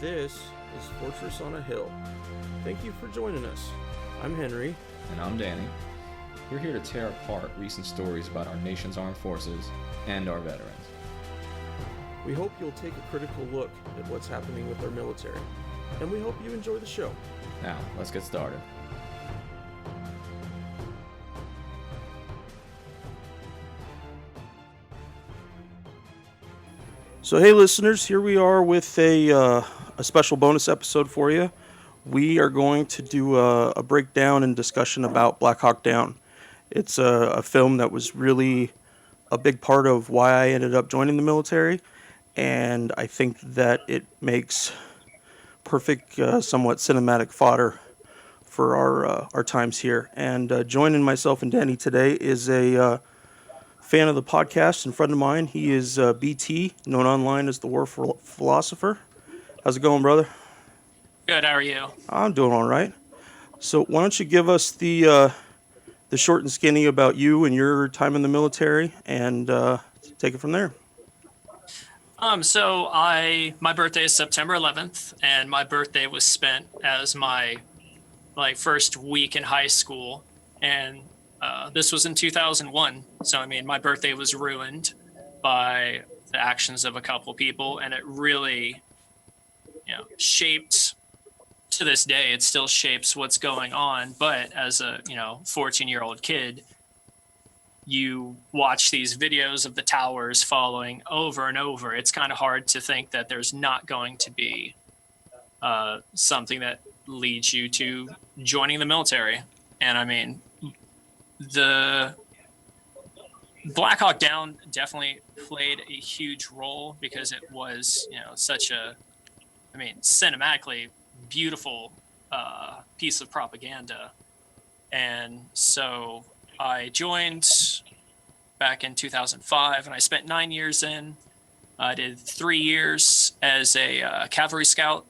This is Fortress on a Hill. Thank you for joining us. I'm Henry. And I'm Danny. We're here to tear apart recent stories about our nation's armed forces and our veterans. We hope you'll take a critical look at what's happening with our military, and we hope you enjoy the show. Now, let's get started. So hey listeners, here we are with a special bonus episode for you. We are going to do a breakdown and discussion about Blackhawk Down. It's a film that was really a big part of why I ended up joining the military, and I think that it makes perfect, somewhat cinematic fodder for our times here. And joining myself and Danny today is a fan of the podcast and friend of mine. He is BT, known online as the War Philosopher. How's it going, brother? Good, how are you? I'm doing all right. So why don't you give us the short and skinny about you and your time in the military, and take it from there. My birthday is September 11th, and my birthday was spent as my first week in high school, and this was in 2001. So, my birthday was ruined by the actions of a couple people, and it really, shaped, to this day, it still shapes what's going on. But as a, 14-year-old kid, you watch these videos of the towers falling over and over. It's kind of hard to think that there's not going to be something that leads you to joining the military. And the Blackhawk Down definitely played a huge role because it was, such a, cinematically beautiful piece of propaganda. And so I joined back in 2005, and I spent 9 years in. I did 3 years as a cavalry scout,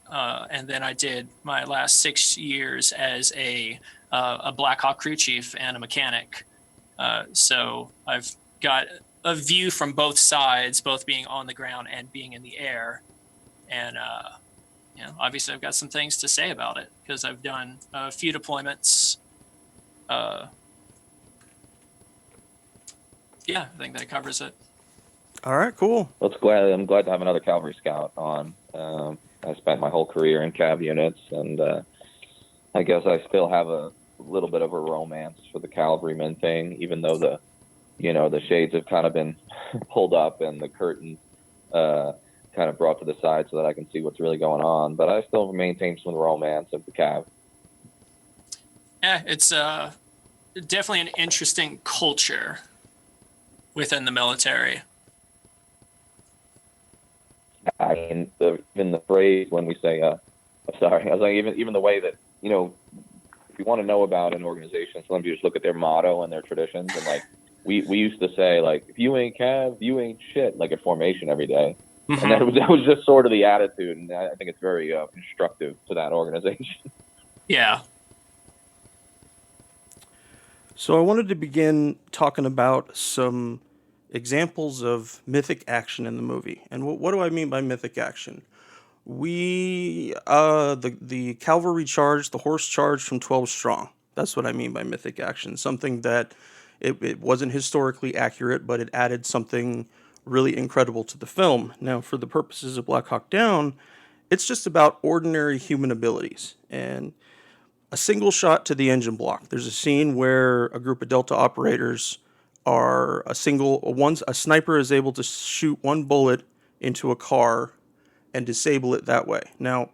and then I did my last 6 years as a Blackhawk crew chief and a mechanic. So I've got a view from both sides, both being on the ground and being in the air. And, obviously I've got some things to say about it because I've done a few deployments. I think that covers it. All right, cool. Well, I'm glad to have another cavalry scout on. I spent my whole career in cav units, and I guess I still have a little bit of a romance for the cavalryman thing, even though the shades have kind of been pulled up and the curtain kind of brought to the side so that I can see what's really going on. But I still maintain some romance of the cav. Yeah, it's definitely an interesting culture within the military. Even the phrase when we say, sorry, I was like, even the way that, if you want to know about an organization, sometimes you just look at their motto and their traditions. And we used to say, if you ain't cav, you ain't shit, at formation every day. Mm-hmm. And that was just sort of the attitude. And I think it's very constructive to that organization. Yeah. So I wanted to begin talking about some examples of mythic action in the movie. And what do I mean by mythic action? The cavalry charge, the horse charge from 12 Strong. That's what I mean by mythic action. Something that it wasn't historically accurate, but it added something really incredible to the film. Now, for the purposes of Blackhawk Down, it's just about ordinary human abilities and a single shot to the engine block. There's a scene where a group of Delta operators a sniper is able to shoot one bullet into a car and disable it that way. Now,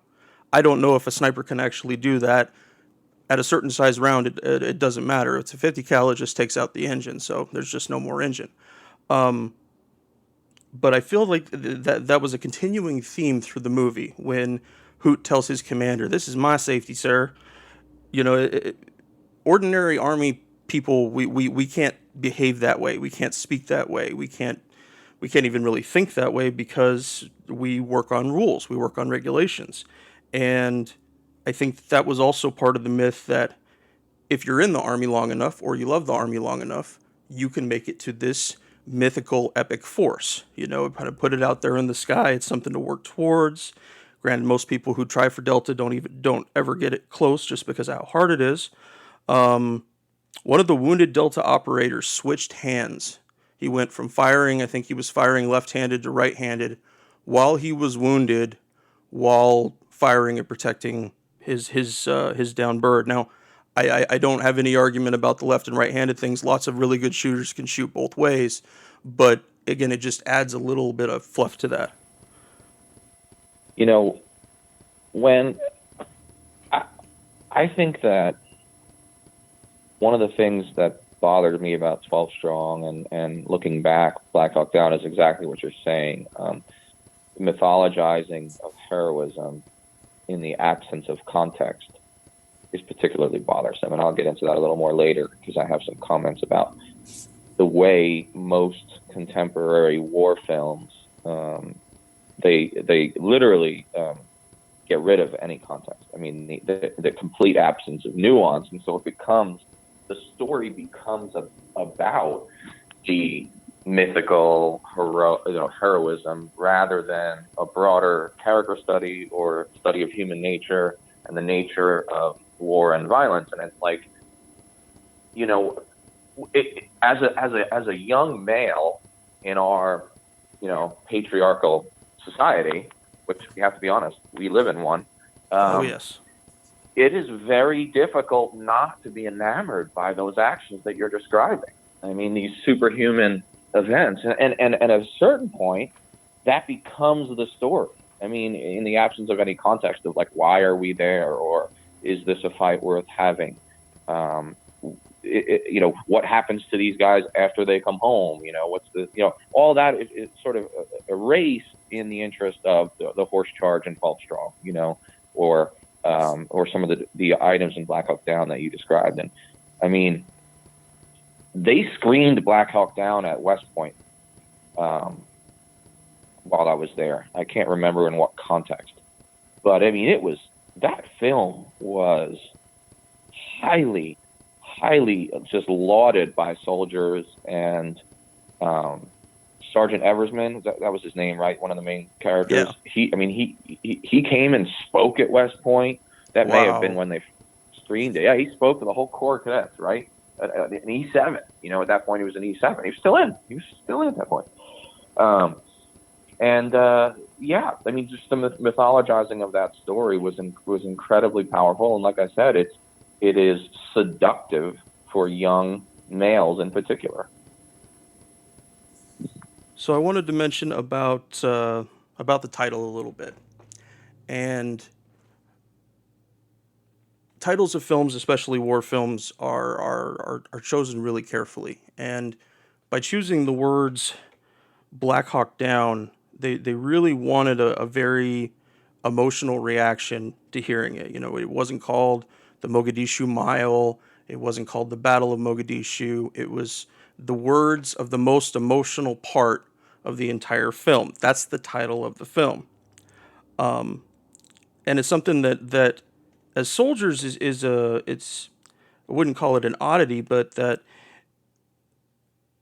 I don't know if a sniper can actually do that. At a certain size round, it doesn't matter. It's a 50 cal, it just takes out the engine, so there's just no more engine. But I feel like that was a continuing theme through the movie when Hoot tells his commander, "This is my safety, sir." Ordinary Army people, we can't behave that way. We can't speak that way. We can't even really think that way because we work on rules. We work on regulations. And I think that was also part of the myth that if you're in the Army long enough or you love the Army long enough, you can make it to this mythical epic force. Kind of put it out there in the sky. It's something to work towards. Granted, most people who try for Delta don't ever get it close just because of how hard it is. One of the wounded Delta operators switched hands. He went from firing, I think he was firing left-handed to right-handed while he was wounded, while firing and protecting his down bird. Now, I don't have any argument about the left and right-handed things. Lots of really good shooters can shoot both ways, but again, it just adds a little bit of fluff to that. You know, when I think that one of the things that bothered me about 12 Strong and looking back, Blackhawk Down is exactly what you're saying. Mythologizing of heroism in the absence of context is particularly bothersome, and I'll get into that a little more later because I have some comments about the way most contemporary war films they literally get rid of any context. I mean, the complete absence of nuance, and so the story becomes about the mythical heroism rather than a broader character study or study of human nature and the nature of war and violence. And it's like, as a young male in our patriarchal society, which we have to be honest, we live in one. Oh yes. It is very difficult not to be enamored by those actions that you're describing. I mean, these superhuman events, and at a certain point, that becomes the story. I mean, in the absence of any context of like, why are we there, or is this a fight worth having? What happens to these guys after they come home? All that is sort of erased in the interest of the horse charge and 12 Strong, or some of the items in Blackhawk Down that you described. And I mean, they screened Blackhawk Down at West Point while I was there. I can't remember in what context, but I mean, that film was highly just lauded by soldiers, and Sergeant Eversman, that was his name, right? One of the main characters. Yeah. He came and spoke at West Point. That may have been when they screened it. Yeah, he spoke to the whole Corps of Cadets, right? An E7. At that point he was an E7. He was still in. At that point. Just the mythologizing of that story was incredibly powerful. And like I said, it is seductive for young males in particular. So I wanted to mention about the title a little bit. And titles of films, especially war films, are chosen really carefully. And by choosing the words Blackhawk Down, they really wanted a very emotional reaction to hearing it. It wasn't called the Mogadishu Mile. It wasn't called the Battle of Mogadishu. It was the words of the most emotional part of the entire film. That's the title of the film. And it's something that as soldiers I wouldn't call it an oddity, but that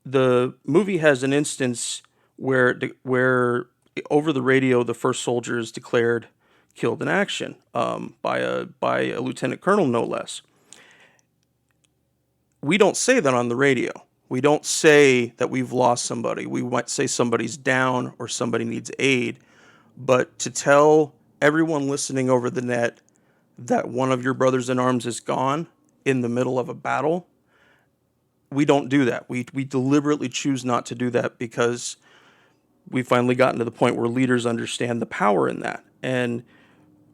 the movie has an instance where over the radio the first soldier is declared killed in action by a lieutenant colonel, no less. We don't say that on the radio. We don't say that we've lost somebody. We might say somebody's down or somebody needs aid, but to tell everyone listening over the net that one of your brothers in arms is gone in the middle of a battle, we don't do that. We deliberately choose not to do that because we've finally gotten to the point where leaders understand the power in that. And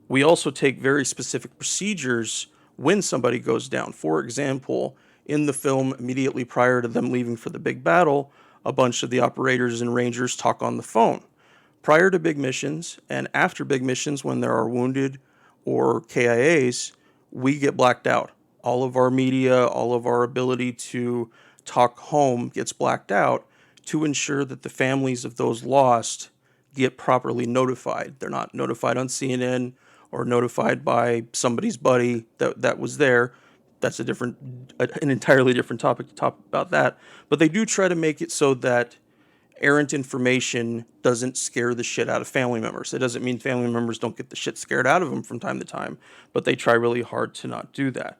we also take very specific procedures when somebody goes down. For example, in the film, immediately prior to them leaving for the big battle, a bunch of the operators and rangers talk on the phone. Prior to big missions and after big missions, when there are wounded or KIAs, we get blacked out. All of our media, all of our ability to talk home gets blacked out to ensure that the families of those lost get properly notified. They're not notified on CNN or notified by somebody's buddy that was there. That's an entirely different topic to talk about that. But they do try to make it so that errant information doesn't scare the shit out of family members. It doesn't mean family members don't get the shit scared out of them from time to time, but they try really hard to not do that.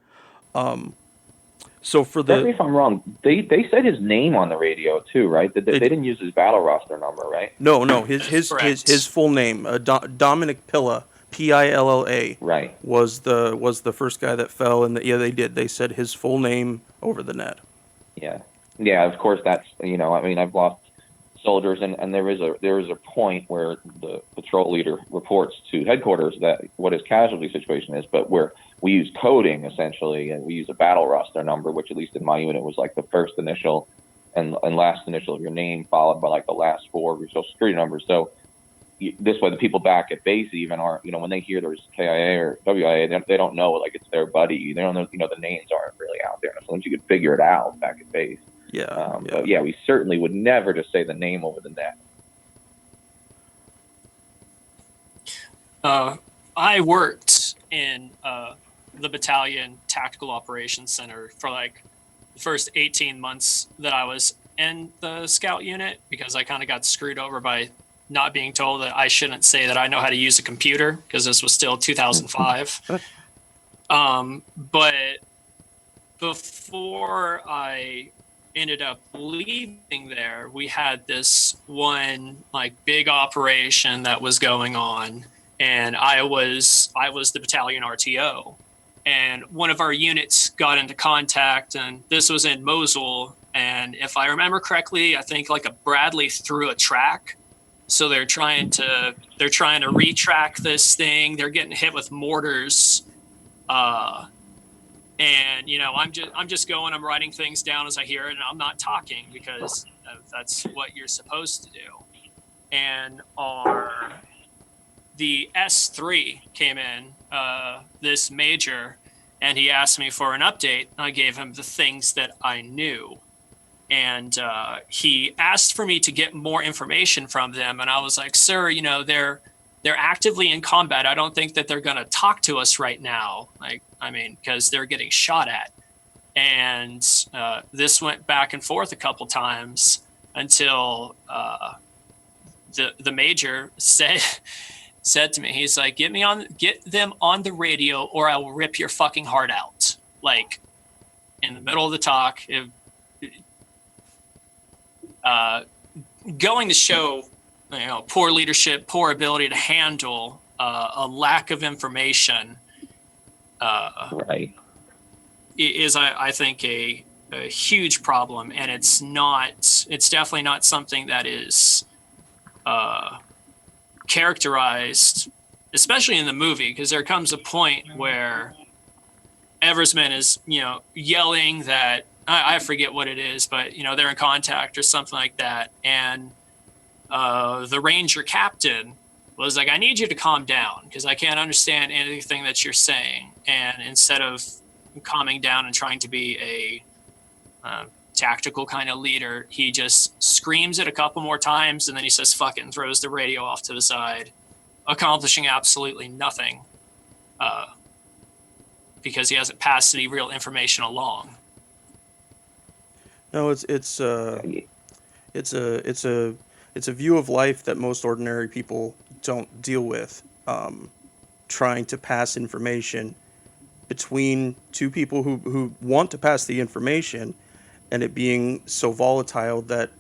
So for Correct me the if I'm wrong. They said his name on the radio too, right? They they, didn't use his battle roster number, right? no, Correct. his full name, Dominic Pilla, Pilla, Right. was the first guy that fell, and yeah, they did. They said his full name over the net. Yeah. Yeah. Of course, that's I mean, I've lost soldiers, and there is a point where the patrol leader reports to headquarters that what his casualty situation is, but where we use coding essentially, and we use a battle roster number, which at least in my unit was like the first initial and last initial of your name, followed by like the last four of your social security numbers. So this way, the people back at base even are, when they hear there's KIA or WIA, they don't know like it's their buddy. They don't know, the names aren't really out there. Sometimes you could figure it out back at base. Yeah, But yeah, we certainly would never just say the name over the net. I worked in the battalion tactical operations center for like the first 18 months that I was in the scout unit, because I kind of got screwed over by not being told that I shouldn't say that I know how to use a computer, because this was still 2005. But before I ended up leaving there, we had this one like big operation that was going on, and I was the battalion RTO, and one of our units got into contact, and this was in Mosul, and if I remember correctly, I think like a Bradley threw a track, so they're trying to retrack this thing. They're getting hit with mortars, and I'm just going, I'm writing things down as I hear it, and I'm not talking, because that's what you're supposed to do. And the S3 came in, this major, and he asked me for an update. I gave him the things that I knew, and he asked for me to get more information from them, and I was like, sir, they're actively in combat. I don't think that they're going to talk to us right now. Because they're getting shot at. And this went back and forth a couple times until the major said to me, he's like, get them on the radio or I will rip your fucking heart out. Like, in the middle of the talk, going to show, poor leadership, poor ability to handle a lack of information. Right. Is I think a huge problem, and it's definitely not something that is characterized, especially in the movie, because there comes a point where Eversman is yelling that I forget what it is, but they're in contact or something like that, and the Ranger captain was like, I need you to calm down because I can't understand anything that you're saying. And instead of calming down and trying to be a tactical kind of leader, he just screams it a couple more times, and then he says, fuck it, and throws the radio off to the side, accomplishing absolutely nothing because he hasn't passed any real information along. No, it's a view of life that most ordinary people don't deal with, trying to pass information between two people who want to pass the information, and it being so volatile that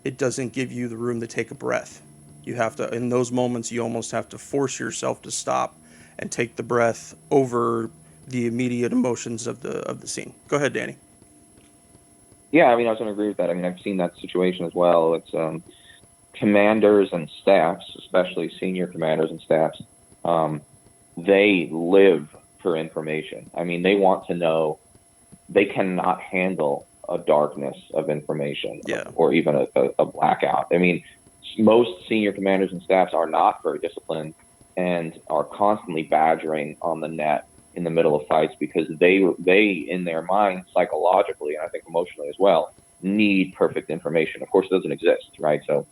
it doesn't give you the room to take a breath. You have to, in those moments, you almost have to force yourself to stop and take the breath over the immediate emotions of the scene. Go ahead, Danny. Yeah, I was going to agree with that. I've seen that situation as well. It's commanders and staffs, especially senior commanders and staffs, they live for information. They want to know. They cannot handle a darkness of information, or even a blackout. Most senior commanders and staffs are not very disciplined and are constantly badgering on the net in the middle of fights because they in their mind, psychologically, and I think emotionally as well, need perfect information. Of course, it doesn't exist, right? So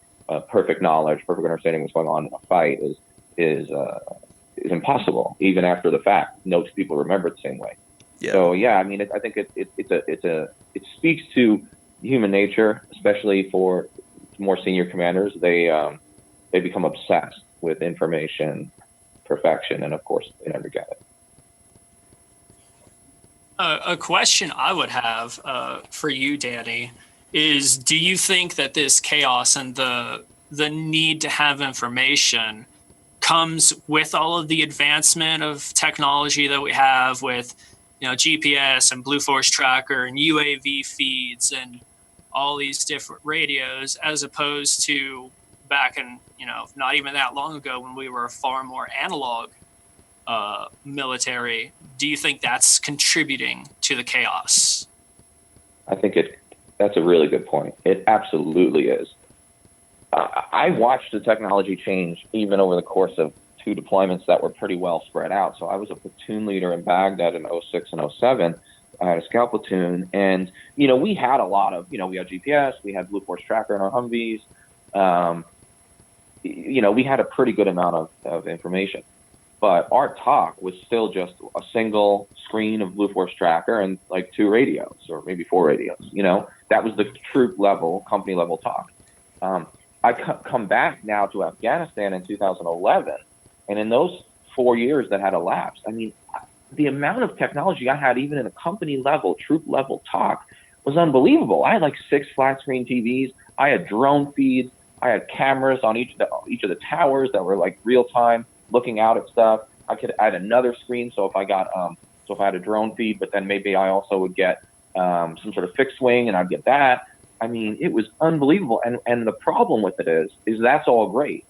perfect knowledge, perfect understanding of what's going on in a fight is impossible, even after the fact. No two people remember it the same way. Yeah. So I think it speaks to human nature, especially for more senior commanders, they become obsessed with information perfection, and of course they never get it. A question I would have for you, Danny, is: do you think that this chaos and the need to have information comes with all of the advancement of technology that we have with, GPS and Blue Force Tracker and UAV feeds and all these different radios, as opposed to back in, not even that long ago when we were a far more analog military? Do you think that's contributing to the chaos? I think that's a really good point. It absolutely is. I watched the technology change even over the course of 2 deployments that were pretty well spread out. So I was a platoon leader in Baghdad in 06 and 07. I had a scout platoon, and we had a lot of, we had GPS, we had Blue Force Tracker in our Humvees. We had a pretty good amount of information. But our talk was still just a single screen of Blue Force Tracker and like 2 radios, or maybe 4 radios. That was the troop level, company level talk. I come back now to Afghanistan in 2011, and in those 4 years that had elapsed, I mean, the amount of technology I had, even in a company level, troop level talk, was unbelievable. I had like 6 flat screen TVs. I had drone feeds. I had cameras on each of the towers that were like real time, looking out at stuff. I could add another screen, so if I had a drone feed, but then maybe I also would get some sort of fixed wing, and I'd get that. I mean, it was unbelievable. And the problem with it is that's all great,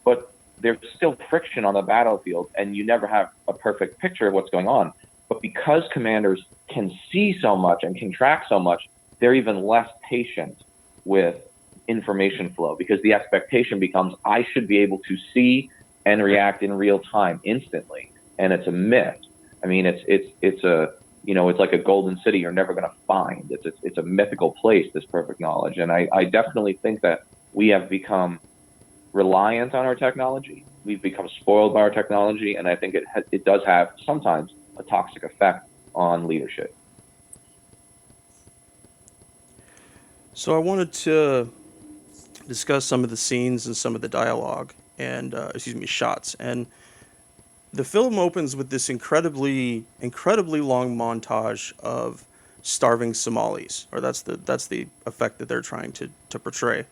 but there's still friction on the battlefield, and you never have a perfect picture of what's going on. But because commanders can see so much and can track so much, they're even less patient with information flow, because the expectation becomes, I should be able to see and react in real time instantly. And it's a myth. I mean, it's like a golden city you're never going to find. It's a mythical place, this perfect knowledge. And I definitely think that we have become reliant on our technology. We've become spoiled by our technology. And I think it does have sometimes a toxic effect on leadership. So I wanted to discuss some of the scenes and some of the dialogue and shots. And the film opens with this incredibly long montage of starving Somalis, or that's the effect that they're trying to portray.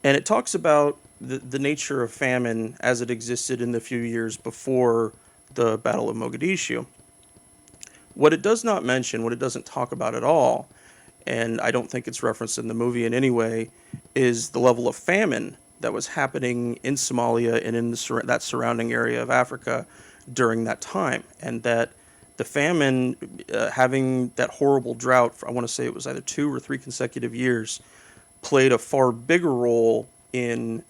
And it talks about the nature of famine as it existed in the few years before the Battle of Mogadishu. What it does not mention, what it doesn't talk about at all, and I don't think it's referenced in the movie in any way, is the level of famine that was happening in Somalia and in that surrounding area of Africa during that time. And that the famine, having that horrible drought, I want to say it was either 2 or 3 consecutive years, played a far bigger role in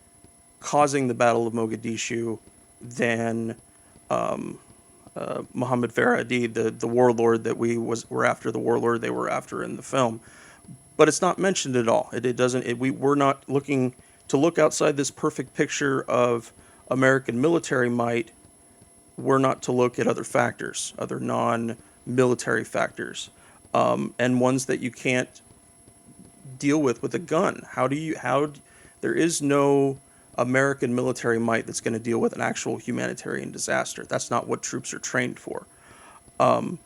causing the Battle of Mogadishu than Muhammad Faradi, the warlord that were after, the warlord they were after in the film. But it's not mentioned at all. We're not looking to look outside this perfect picture of American military might. We're not to look at other factors, other non-military factors, and ones that you can't deal with a gun. There is no American military might that's going to deal with an actual humanitarian disaster. That's not what troops are trained for. And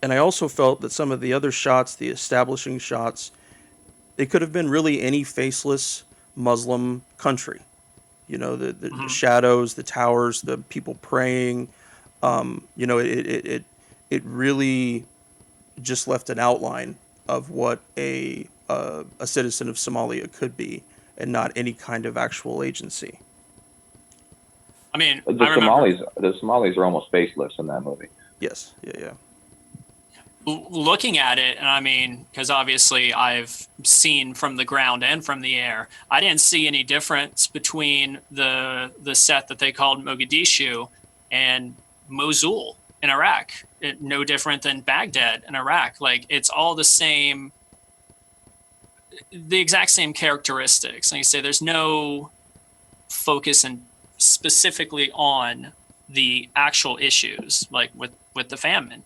I also felt that some of the other shots, the establishing shots, they could have been really any faceless Muslim country. The shadows, the towers, the people praying. It really just left an outline of what a citizen of Somalia could be, and not any kind of actual agency. I mean, The Somalis are almost faceless in that movie. Yes, yeah. Looking at it, and I mean, because obviously I've seen from the ground and from the air, I didn't see any difference between the set that they called Mogadishu and Mosul in Iraq. No different than Baghdad in Iraq. Like, it's all the same, the exact same characteristics. Like I say, there's no focus and specifically on the actual issues, like with the famine.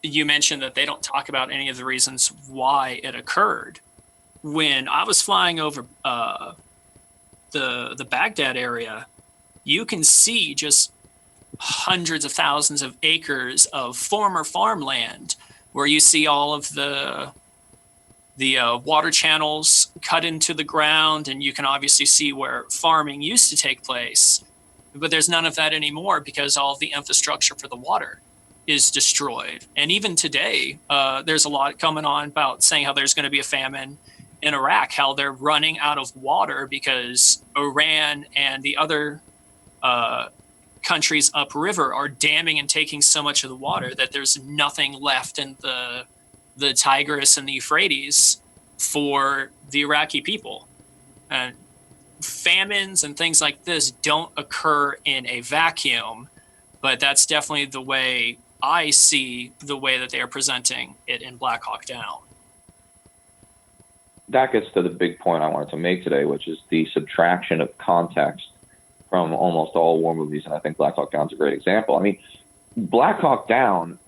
you mentioned that they don't talk about any of the reasons why it occurred. When I was flying over the Baghdad area, you can see just hundreds of thousands of acres of former farmland, where you see all of the water channels cut into the ground, and you can obviously see where farming used to take place. But there's none of that anymore because all of the infrastructure for the water is destroyed. And even today, there's a lot coming on about saying how there's going to be a famine in Iraq, how they're running out of water because Iran and the other countries upriver are damming and taking so much of the water that there's nothing left in the Tigris and the Euphrates for the Iraqi people. And famines and things like this don't occur in a vacuum, but that's definitely the way I see the way that they are presenting it in Blackhawk Down. That gets to the big point I wanted to make today, which is the subtraction of context from almost all war movies, and I think Black Hawk Down is a great example. I mean, Black Hawk Down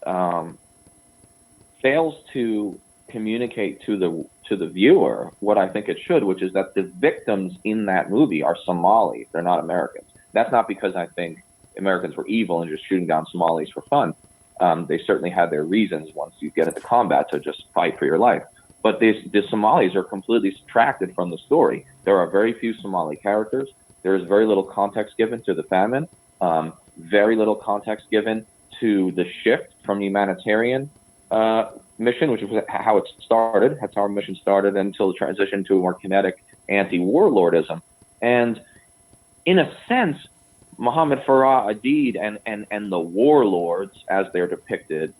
fails to communicate to the viewer what I think it should, which is that the victims in that movie are Somalis. They're not Americans. That's not because I think Americans were evil and just shooting down Somalis for fun. They certainly had their reasons once you get into combat to just fight for your life. But the Somalis are completely subtracted from the story. There are very few Somali characters. There is very little context given to the famine, very little context given to the shift from humanitarian mission, which was how it started. That's how our mission started until the transition to a more kinetic anti-warlordism. And in a sense, Muhammad Farah Aidid and the warlords, as they're depicted,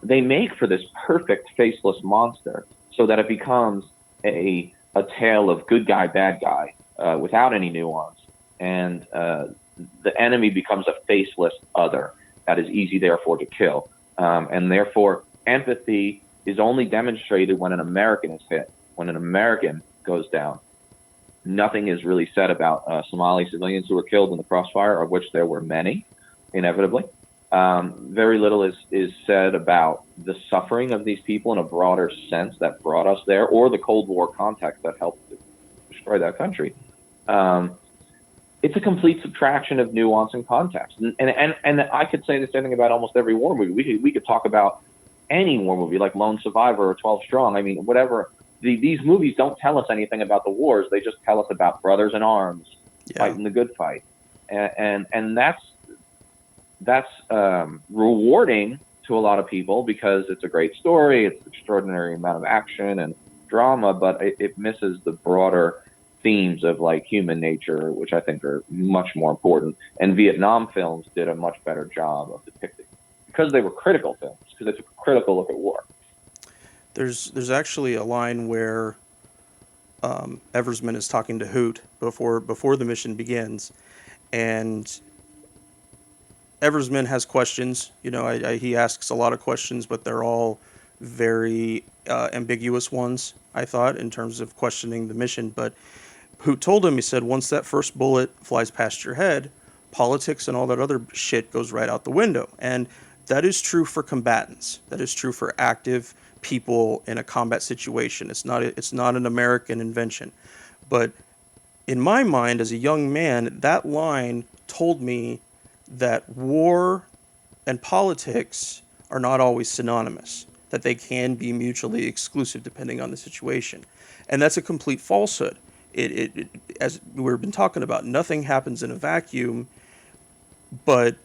they make for this perfect faceless monster so that it becomes a tale of good guy, bad guy, without any nuance. And the enemy becomes a faceless other that is easy, therefore, to kill. And therefore, empathy is only demonstrated when an American is hit, when an American goes down. Nothing is really said about Somali civilians who were killed in the crossfire, of which there were many, inevitably. Very little is said about the suffering of these people in a broader sense that brought us there, or the Cold War context that helped destroy that country. It's a complete subtraction of nuance and context. And I could say the same thing about almost every war movie. We could talk about any war movie, like Lone Survivor or 12 Strong. I mean, whatever. These movies don't tell us anything about the wars. They just tell us about brothers in arms fighting the good fight. And that's rewarding to a lot of people because it's a great story. It's an extraordinary amount of action and drama, but it misses the broader themes of like human nature, which I think are much more important. And Vietnam films did a much better job of depicting, because they were critical films, because they took a critical look at war. There's actually a line where Eversman is talking to Hoot before the mission begins, and Eversman has questions. You know, he asks a lot of questions, but they're all very ambiguous ones, I thought, in terms of questioning the mission. But Hoot told him, he said, once that first bullet flies past your head, politics and all that other shit goes right out the window. And that is true for combatants. That is true for active people in a combat situation. It's not an American invention. But in my mind, as a young man, that line told me that war and politics are not always synonymous, that they can be mutually exclusive depending on the situation. And that's a complete falsehood. It as we've been talking about, nothing happens in a vacuum, but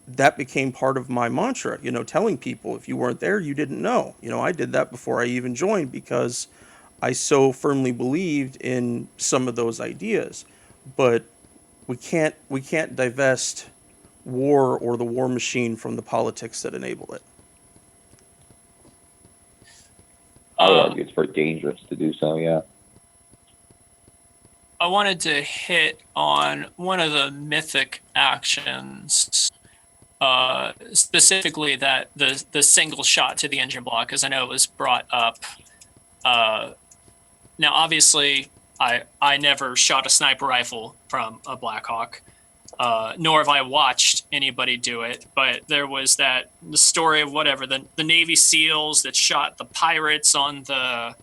that became part of my mantra, you know, telling people if you weren't there, you didn't know. You know, I did that before I even joined because I so firmly believed in some of those ideas. But we can't divest war or the war machine from the politics that enable it. I would argue it's very dangerous to do so, yeah. I wanted to hit on one of the mythic actions, specifically that the single shot to the engine block, because I know it was brought up. Now, obviously, I never shot a sniper rifle from a Blackhawk, nor have I watched anybody do it. But there was the story of whatever the Navy SEALs that shot the pirates on the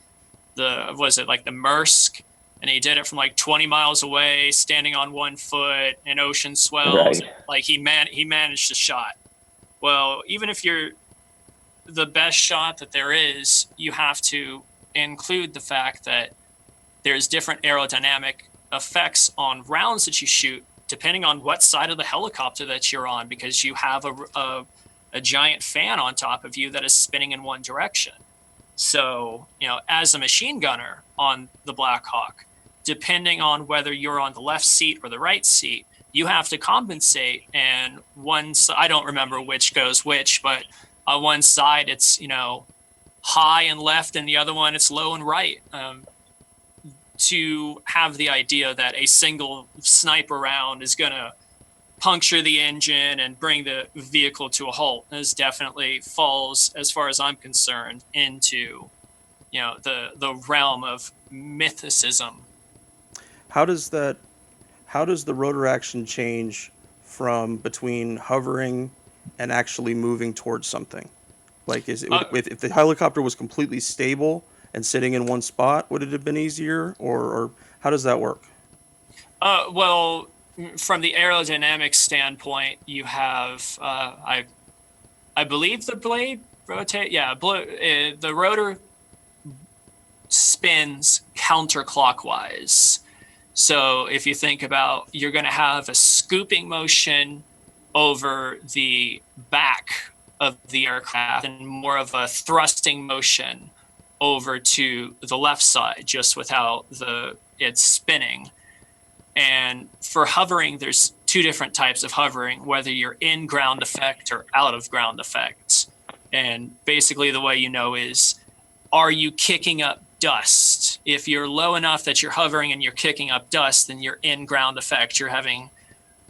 was it like the Maersk, and he did it from like 20 miles away, standing on one foot in ocean swells. Right. Like he managed the shot. Well, even if you're the best shot that there is, you have to include the fact that there's different aerodynamic effects on rounds that you shoot depending on what side of the helicopter that you're on, because you have a giant fan on top of you that is spinning in one direction. So, as a machine gunner on the Blackhawk, depending on whether you're on the left seat or the right seat, you have to compensate. And I don't remember which goes which, but on one side it's high and left, and the other one it's low and right, to have the idea that a single sniper round is going to puncture the engine and bring the vehicle to a halt is definitely falls, as far as I'm concerned, into the realm of mythicism. How does the rotor action change from between hovering and actually moving towards something? Like, if the helicopter was completely stable and sitting in one spot, would it have been easier, or how does that work? Well, from the aerodynamic standpoint, you have I believe the blade rotate. Yeah, the rotor spins counterclockwise. So if you think about, you're going to have a scooping motion over the back of the aircraft and more of a thrusting motion over to the left side, just with how it's spinning. And for hovering, there's two different types of hovering, whether you're in ground effect or out of ground effect. And basically the way is, are you kicking up dust? If you're low enough that you're hovering and you're kicking up dust, then you're in ground effect. You're having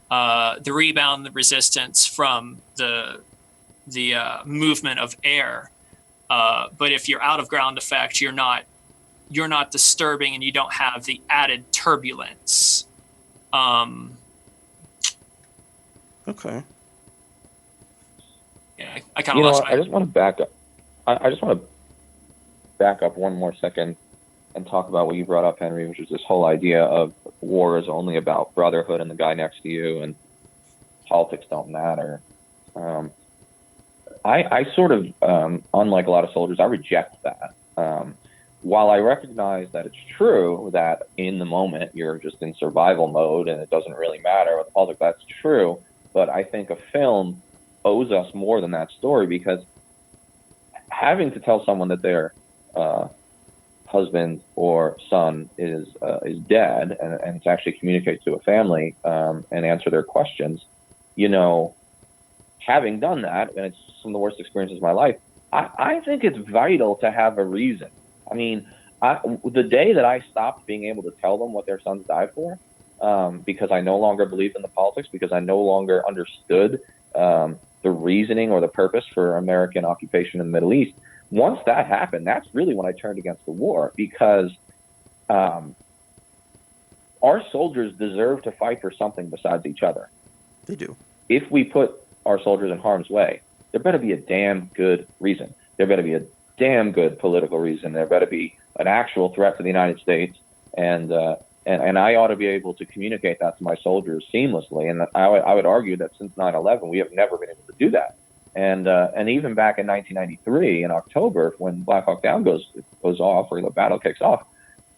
the rebound, the resistance from the movement of air. But if you're out of ground effect, you're not disturbing, and you don't have the added turbulence. Okay. Yeah, I kind of lost my... I just want to back up. I just want to back up one more second and talk about what you brought up, Henry, which is this whole idea of war is only about brotherhood and the guy next to you, and politics don't matter. I sort of, unlike a lot of soldiers, I reject that. While I recognize that it's true that in the moment you're just in survival mode and it doesn't really matter with politics, that's true. But I think a film owes us more than that story, because having to tell someone that their husband or son is dead, and to actually communicate to a family and answer their questions, having done that, and it's some of the worst experiences of my life, I think it's vital to have a reason. I mean, the day that I stopped being able to tell them what their sons died for, because I no longer believed in the politics, because I no longer understood the reasoning or the purpose for American occupation in the Middle East, once that happened, that's really when I turned against the war, because our soldiers deserve to fight for something besides each other. They do. If we put our soldiers in harm's way, there better be a damn good reason. There better be a damn good political reason. There better be an actual threat to the United States, and I ought to be able to communicate that to my soldiers seamlessly. And I would argue that since 9/11, we have never been able to do that. And even back in 1993 in October, when Blackhawk Down goes off, or the battle kicks off,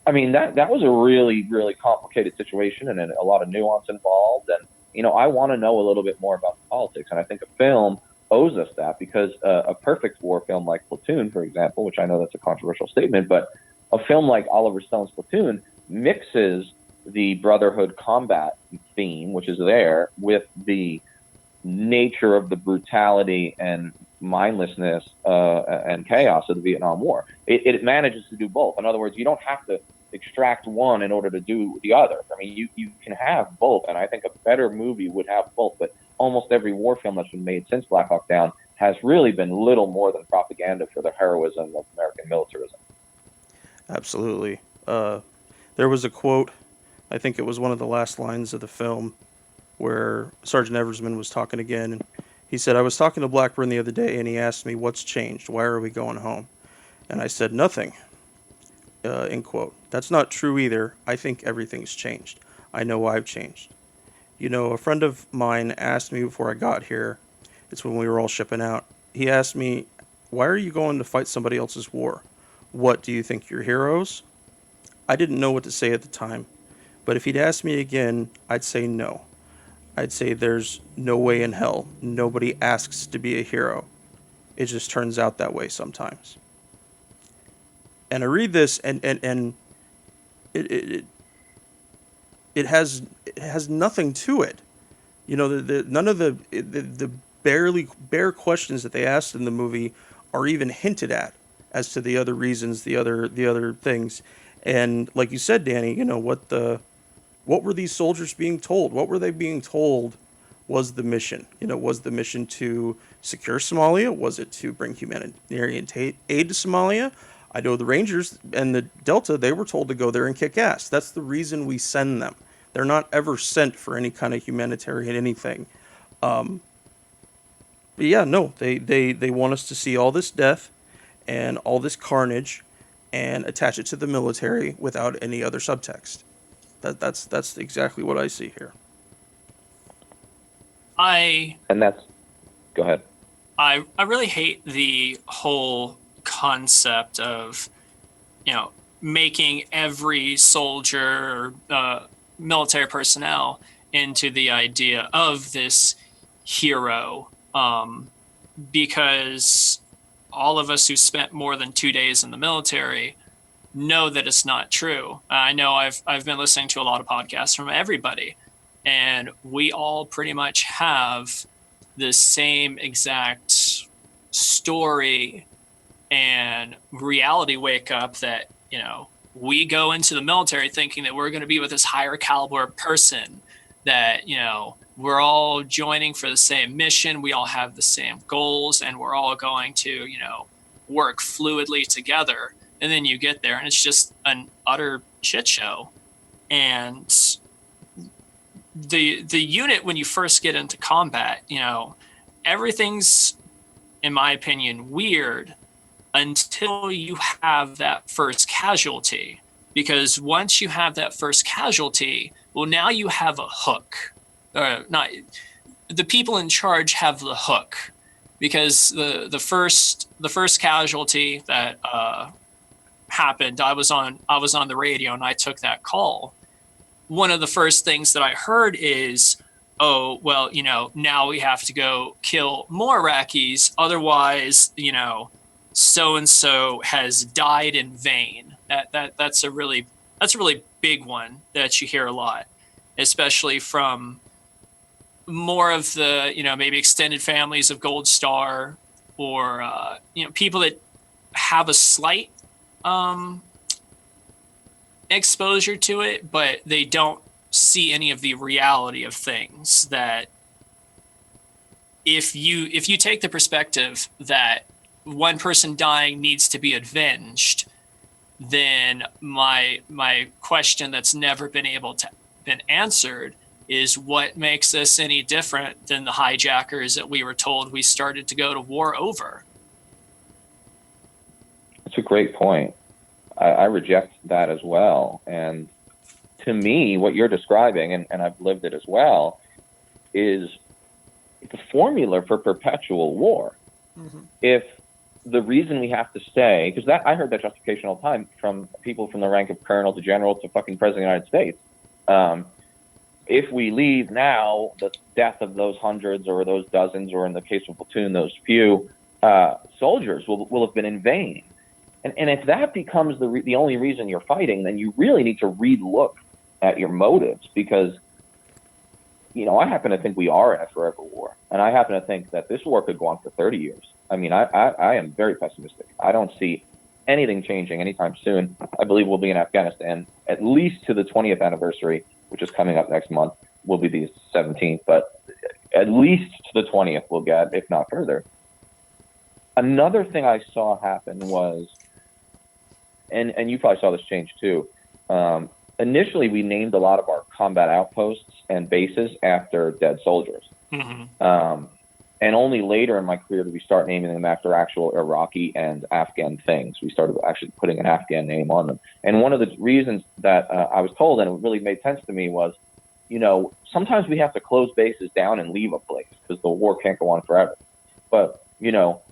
I mean, that was a really, really complicated situation, and a lot of nuance involved. And I want to know a little bit more about the politics, and I think a film owes us that, because a perfect war film like Platoon, for example, which I know that's a controversial statement, but a film like Oliver Stone's Platoon mixes the brotherhood combat theme, which is there, with the nature of the brutality and mindlessness and chaos of the Vietnam War. It manages to do both. In other words, you don't have to extract one in order to do the other. I mean, you can have both, and I think a better movie would have both. But almost every war film that's been made since Black Hawk Down has really been little more than propaganda for the heroism of American militarism. Absolutely. There was a quote, I think it was one of the last lines of the film, where Sergeant Eversman was talking again, and he said, I was talking to Blackburn the other day, and he asked me, what's changed? Why are we going home? And I said, nothing, end quote. That's not true either. I think everything's changed. I know I've changed. You know, a friend of mine asked me before I got here, it's when we were all shipping out, he asked me, why are you going to fight somebody else's war? What, do you think you're heroes? I didn't know what to say at the time, but if he'd asked me again, I'd say no. I'd say there's no way in hell. Nobody asks to be a hero. It just turns out that way sometimes. And I read this, and it has nothing to it. You know, none of the bare questions that they asked in the movie are even hinted at as to the other reasons, the other things. And like you said, Danny, you know, what were these soldiers being told? What were they being told was the mission? You know, was the mission to secure Somalia? Was it to bring humanitarian aid to Somalia? I know the Rangers and the Delta, they were told to go there and kick ass. That's the reason we send them. They're not ever sent for any kind of humanitarian anything. But yeah, no, they want us to see all this death and all this carnage and attach it to the military without any other subtext. That's exactly what I see here. And that's, go ahead. I really hate the whole concept of, you know, making every soldier or military personnel into the idea of this hero, because all of us who spent more than 2 days in the military know that it's not true. I know I've been listening to a lot of podcasts from everybody, and we all pretty much have the same exact story and reality wake up that, you know, we go into the military thinking that we're going to be with this higher caliber person, that, you know, we're all joining for the same mission, we all have the same goals, and we're all going to, you know, work fluidly together. And then you get there and it's just an utter shit show. And the unit, when you first get into combat, you know, everything's, in my opinion, weird until you have that first casualty. Because once you have that first casualty, well, now you have a hook. Not the people in charge have the hook, because the first casualty that happened, I was on the radio and I took that call. One of the first things that I heard is, oh, well, you know, now we have to go kill more Iraqis, otherwise, you know, so and so has died in vain. That's a really big one that you hear a lot, especially from more of the, you know, maybe extended families of Gold Star, or you know, people that have a slight exposure to it, but they don't see any of the reality of things. That if you take the perspective that one person dying needs to be avenged, then my question that's never been answered is, what makes us any different than the hijackers that we were told we started to go to war over? That's a great point. I reject that as well. And to me, what you're describing, and I've lived it as well, is the formula for perpetual war. Mm-hmm. If the reason we have to stay, because I heard that justification all the time from people from the rank of colonel to general to fucking president of the United States. If we leave now, the death of those hundreds or those dozens, or in the case of platoon, those few soldiers will have been in vain. And if that becomes the only reason you're fighting, then you really need to relook at your motives, because, you know, I happen to think we are in a forever war, and I happen to think that this war could go on for 30 years. I mean, I am very pessimistic. I don't see anything changing anytime soon. I believe we'll be in Afghanistan at least to the 20th anniversary, which is coming up next month. Will be the 17th, but at least to the 20th we'll get, if not further. Another thing I saw happen was, and you probably saw this change too, initially we named a lot of our combat outposts and bases after dead soldiers. And only later in my career did we start naming them after actual Iraqi and Afghan things. We started actually putting an Afghan name on them. And one of the reasons that I was told, and it really made sense to me, was, sometimes we have to close bases down and leave a place because the war can't go on forever. But,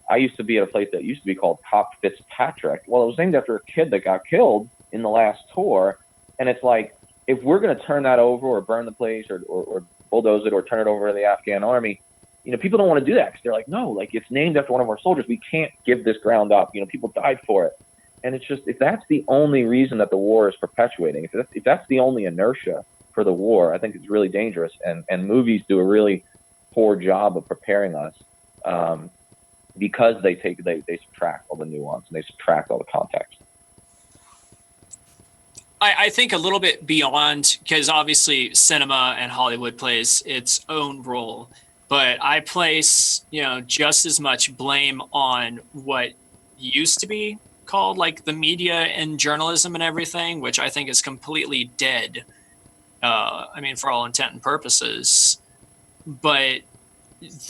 I used to be at a place that used to be called Top Fitzpatrick. Well, it was named after a kid that got killed in the last tour. And it's like, if we're going to turn that over or burn the place or bulldoze it or turn it over to the Afghan army, people don't want to do that because they're like, no, like it's named after one of our soldiers. We can't give this ground up. People died for it. And it's just, if that's the only reason that the war is perpetuating, if that's the only inertia for the war, I think it's really dangerous. And movies do a really poor job of preparing us because they subtract all the nuance and they subtract all the context. I think a little bit beyond, because obviously cinema and Hollywood plays its own role. But I place, just as much blame on what used to be called like the media and journalism and everything, which I think is completely dead. For all intent and purposes. But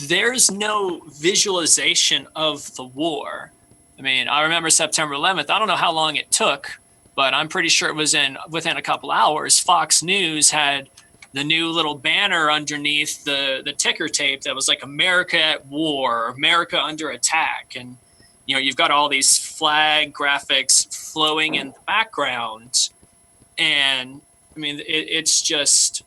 there's no visualization of the war. I remember September 11th. I don't know how long it took, but I'm pretty sure it was within a couple hours. Fox News had the new little banner underneath the ticker tape that was like America at war, America under attack. And, you've got all these flag graphics flowing in the background. And it's just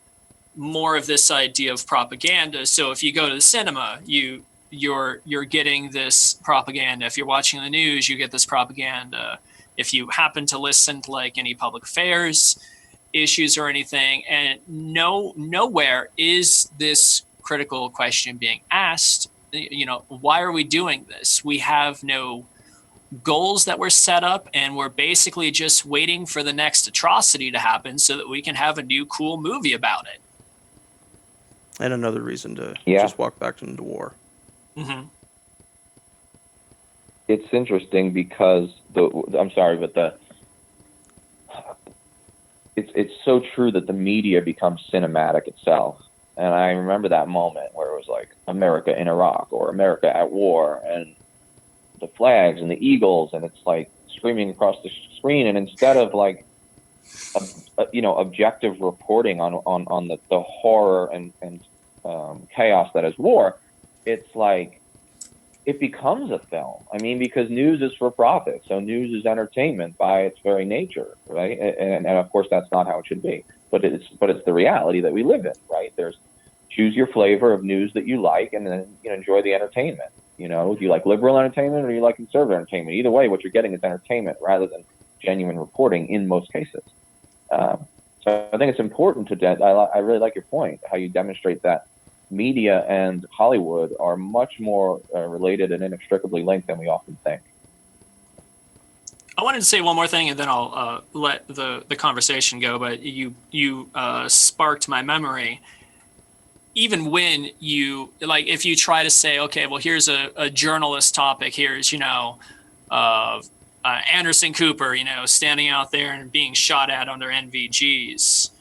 more of this idea of propaganda. So if you go to the cinema, you're getting this propaganda. If you're watching the news, you get this propaganda. If you happen to listen to like any public affairs issues or anything, and nowhere is this critical question being asked. Why are we doing this? We have no goals that were set up, and we're basically just waiting for the next atrocity to happen so that we can have a new cool movie about it. And another reason to just walk back into war. Mm-hmm. It's interesting because it's so true that the media becomes cinematic itself. And I remember that moment where it was like America in Iraq or America at war and the flags and the eagles, and it's like screaming across the screen. And instead of like, objective reporting on the horror and chaos that is war, it's like it becomes a film. Because news is for profit, so news is entertainment by its very nature, right? And of course that's not how it should be, but it's the reality that we live in, right? There's choose your flavor of news that you like, and then enjoy the entertainment. Do you like liberal entertainment or do you like conservative entertainment? Either way, what you're getting is entertainment rather than genuine reporting in most cases. So I think it's important I really like your point, how you demonstrate that media and Hollywood are much more related and inextricably linked than we often think. I wanted to say one more thing, and then I'll let the conversation go. But you sparked my memory. Even when if you try to say, okay, well, here's a journalist topic. Here's Anderson Cooper, standing out there and being shot at on their NVGs.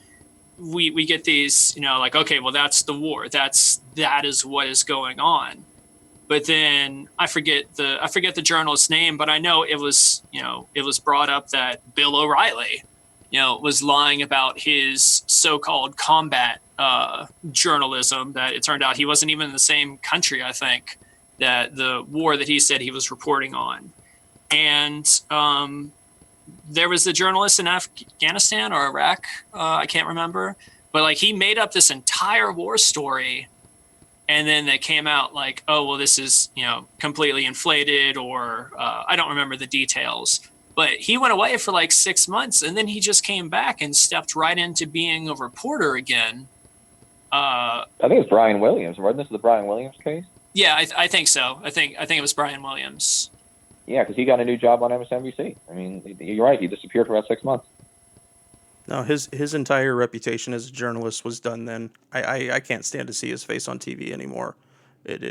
We get these, okay, well, that's the war. That is what is going on. But then I forget the journalist's name, but I know it was brought up that Bill O'Reilly, was lying about his so-called combat journalism, that it turned out he wasn't even in the same country, I think, that the war that he said he was reporting on. And there was a journalist in Afghanistan or Iraq, I can't remember, but he made up this entire war story, and then they came out like, oh, well, this is completely inflated, or I don't remember the details. But he went away for 6 months, and then he just came back and stepped right into being a reporter again. I think it's Brian Williams. Wasn't this the Brian Williams case? Yeah, I think so. I think it was Brian Williams. Yeah, because he got a new job on MSNBC. You're right. He disappeared for about 6 months. No, his entire reputation as a journalist was done then. I can't stand to see his face on TV anymore. But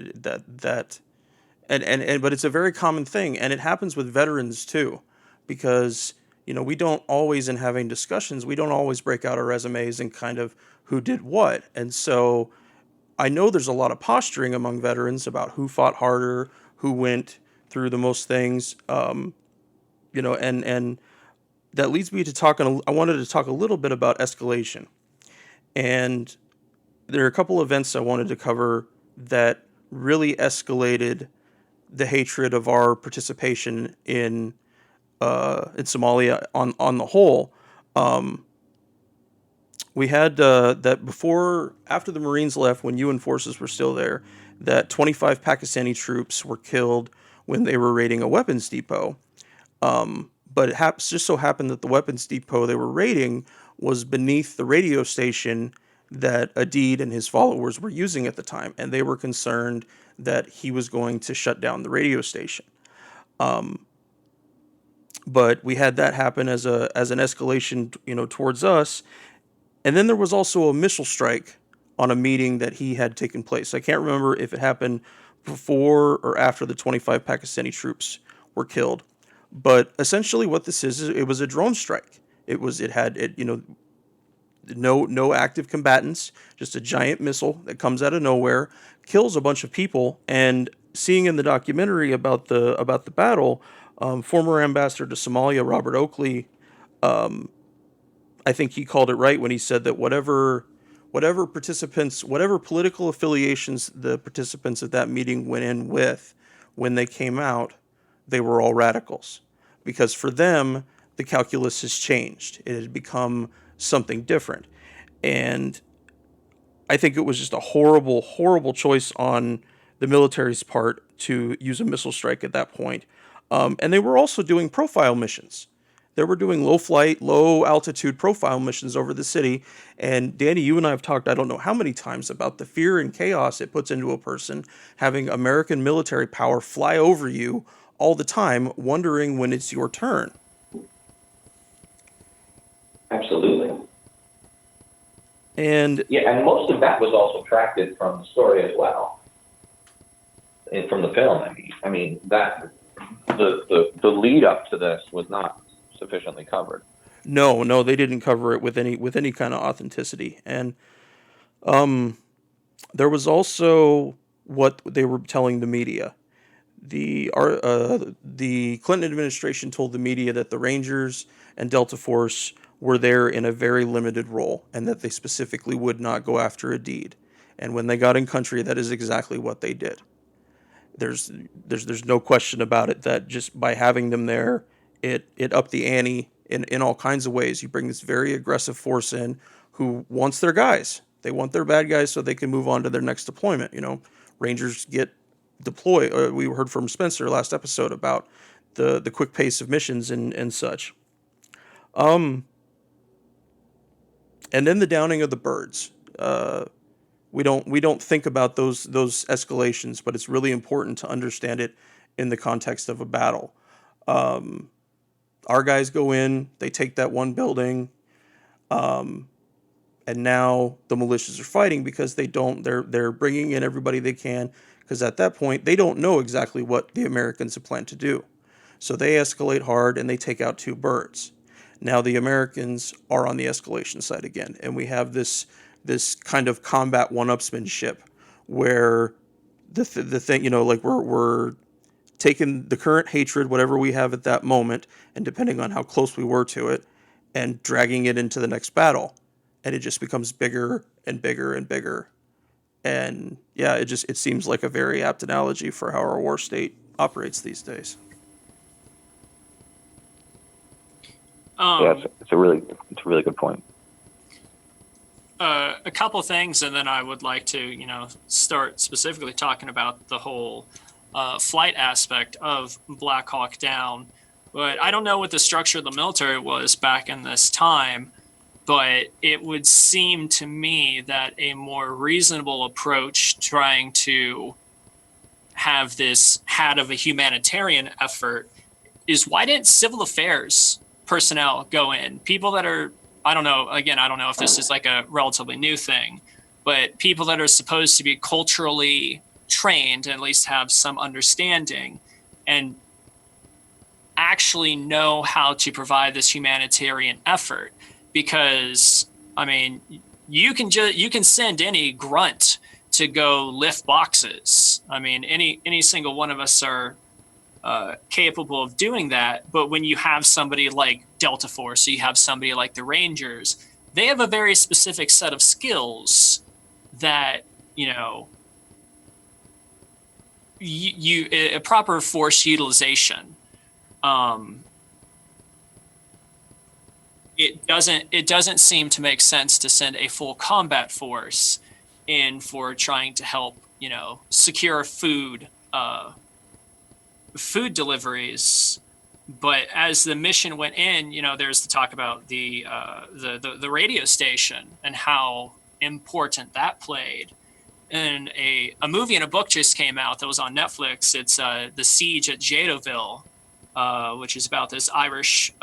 it's a very common thing, and it happens with veterans too, because we don't always, in having discussions, we don't always break out our resumes and kind of who did what. And so I know there's a lot of posturing among veterans about who fought harder, who went through the most things, and that leads me to talking. I wanted to talk a little bit about escalation. And there are a couple events I wanted to cover that really escalated the hatred of our participation in Somalia on the whole. We had that after the Marines left, when UN forces were still there, that 25 Pakistani troops were killed when they were raiding a weapons depot. But it just so happened that the weapons depot they were raiding was beneath the radio station that Adid and his followers were using at the time, and they were concerned that he was going to shut down the radio station. But we had that happen as an escalation, towards us. And then there was also a missile strike on a meeting that he had taken place. I can't remember if it happened before or after the 25 Pakistani troops were killed. But essentially what this is it was a drone strike. It had no active combatants, just a giant missile that comes out of nowhere, kills a bunch of people. And seeing in the documentary about the battle, former ambassador to Somalia, Robert Oakley, I think he called it right when he said that whatever political affiliations the participants of that meeting went in with, when they came out, they were all radicals. Because for them, the calculus has changed. It had become something different. And I think it was just a horrible, horrible choice on the military's part to use a missile strike at that point. And they were also doing profile missions. They were doing low altitude profile missions over the city. And Danny, you and I have talked, I don't know how many times, about the fear and chaos it puts into a person having American military power fly over you all the time, wondering when it's your turn. Absolutely. And and most of that was also tracted from the story as well, and from the film. I mean that the lead up to this was not sufficiently covered. No, they didn't cover it with any kind of authenticity. And there was also what they were telling the media. The Clinton administration told the media that the Rangers and Delta Force were there in a very limited role, and that they specifically would not go after Adid. And when they got in country, that is exactly what they did. There's no question about it that just by having them there, it upped the ante in all kinds of ways. You bring this very aggressive force in who wants their guys. They want their bad guys so they can move on to their next deployment. Rangers get deployed. We heard from Spencer last episode about the quick pace of missions and such. And then the downing of the birds. We don't think about those escalations, but it's really important to understand it in the context of a battle. Our guys go in, they take that one building, and now the militias are fighting because they're bringing in everybody they can, because at that point they don't know exactly what the Americans have planned to do. So they escalate hard and they take out two birds. Now the Americans are on the escalation side again, and we have this kind of combat one-upsmanship where the thing, like we're taking the current hatred, whatever we have at that moment, and depending on how close we were to it, and dragging it into the next battle, and it just becomes bigger and bigger and bigger. And yeah, it seems like a very apt analogy for how our war state operates these days. It's a really good point. A couple things, and then I would like to, start specifically talking about the whole flight aspect of Blackhawk Down. But I don't know what the structure of the military was back in this time, but it would seem to me that a more reasonable approach trying to have this hat of a humanitarian effort is, why didn't civil affairs personnel go in? People that are, I don't know if this is like a relatively new thing, but people that are supposed to be culturally trained and at least have some understanding, and actually know how to provide this humanitarian effort, because I mean, you can send any grunt to go lift boxes. I mean, any single one of us are capable of doing that. But when you have somebody like Delta Force, so you have somebody like the Rangers, they have a very specific set of skills that, you know, a proper force utilization. It doesn't seem to make sense to send a full combat force in for trying to help, you know, secure food deliveries. But as the mission went in, you know, there's the talk about the radio station and how important that played. And a movie and a book just came out that was on Netflix. It's The Siege at Jadoville, which is about this Irish,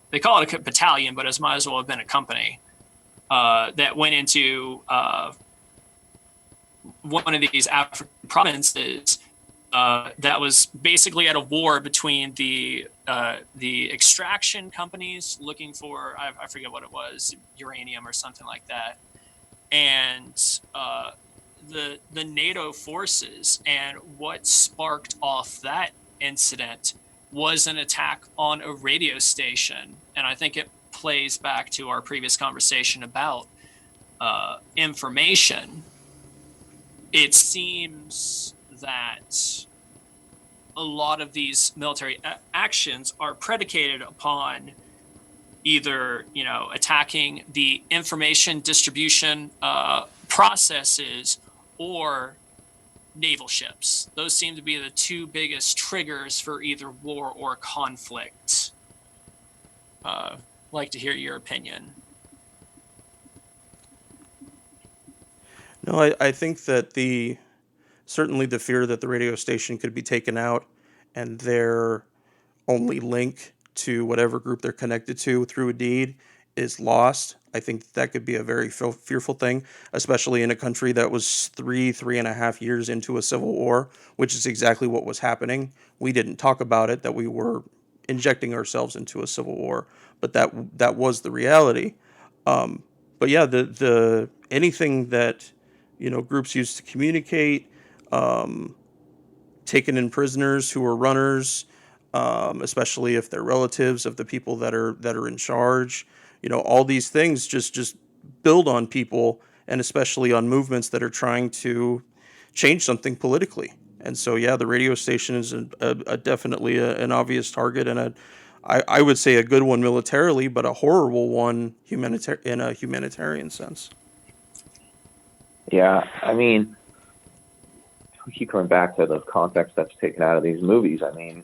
they call it a battalion, but it might as well have been a company, that went into one of these African provinces that was basically at a war between the extraction companies looking for, I forget what it was, uranium or something like that, and the NATO forces. And what sparked off that incident was an attack on a radio station. And I think it plays back to our previous conversation about information. It seems that a lot of these military actions are predicated upon either, you know, attacking the information distribution processes or naval ships. Those seem to be the two biggest triggers for either war or conflict. Like to hear your opinion. No, I think that certainly the fear that the radio station could be taken out and their only link to whatever group they're connected to through a deed is lost. I think that could be a very fearful thing, especially in a country that was 3.5 years into a civil war, which is exactly what was happening. We didn't talk about it, that we were injecting ourselves into a civil war, but that was the reality. But yeah, the anything that, you know, groups use to communicate, taken in prisoners who are runners, especially if they're relatives of the people that are in charge. You know, all these things just build on people, and especially on movements that are trying to change something politically. And so, yeah, the radio station is definitely an obvious target, and I would say a good one militarily, but a horrible one in a humanitarian sense. Yeah, I mean, we keep coming back to the context that's taken out of these movies. I mean,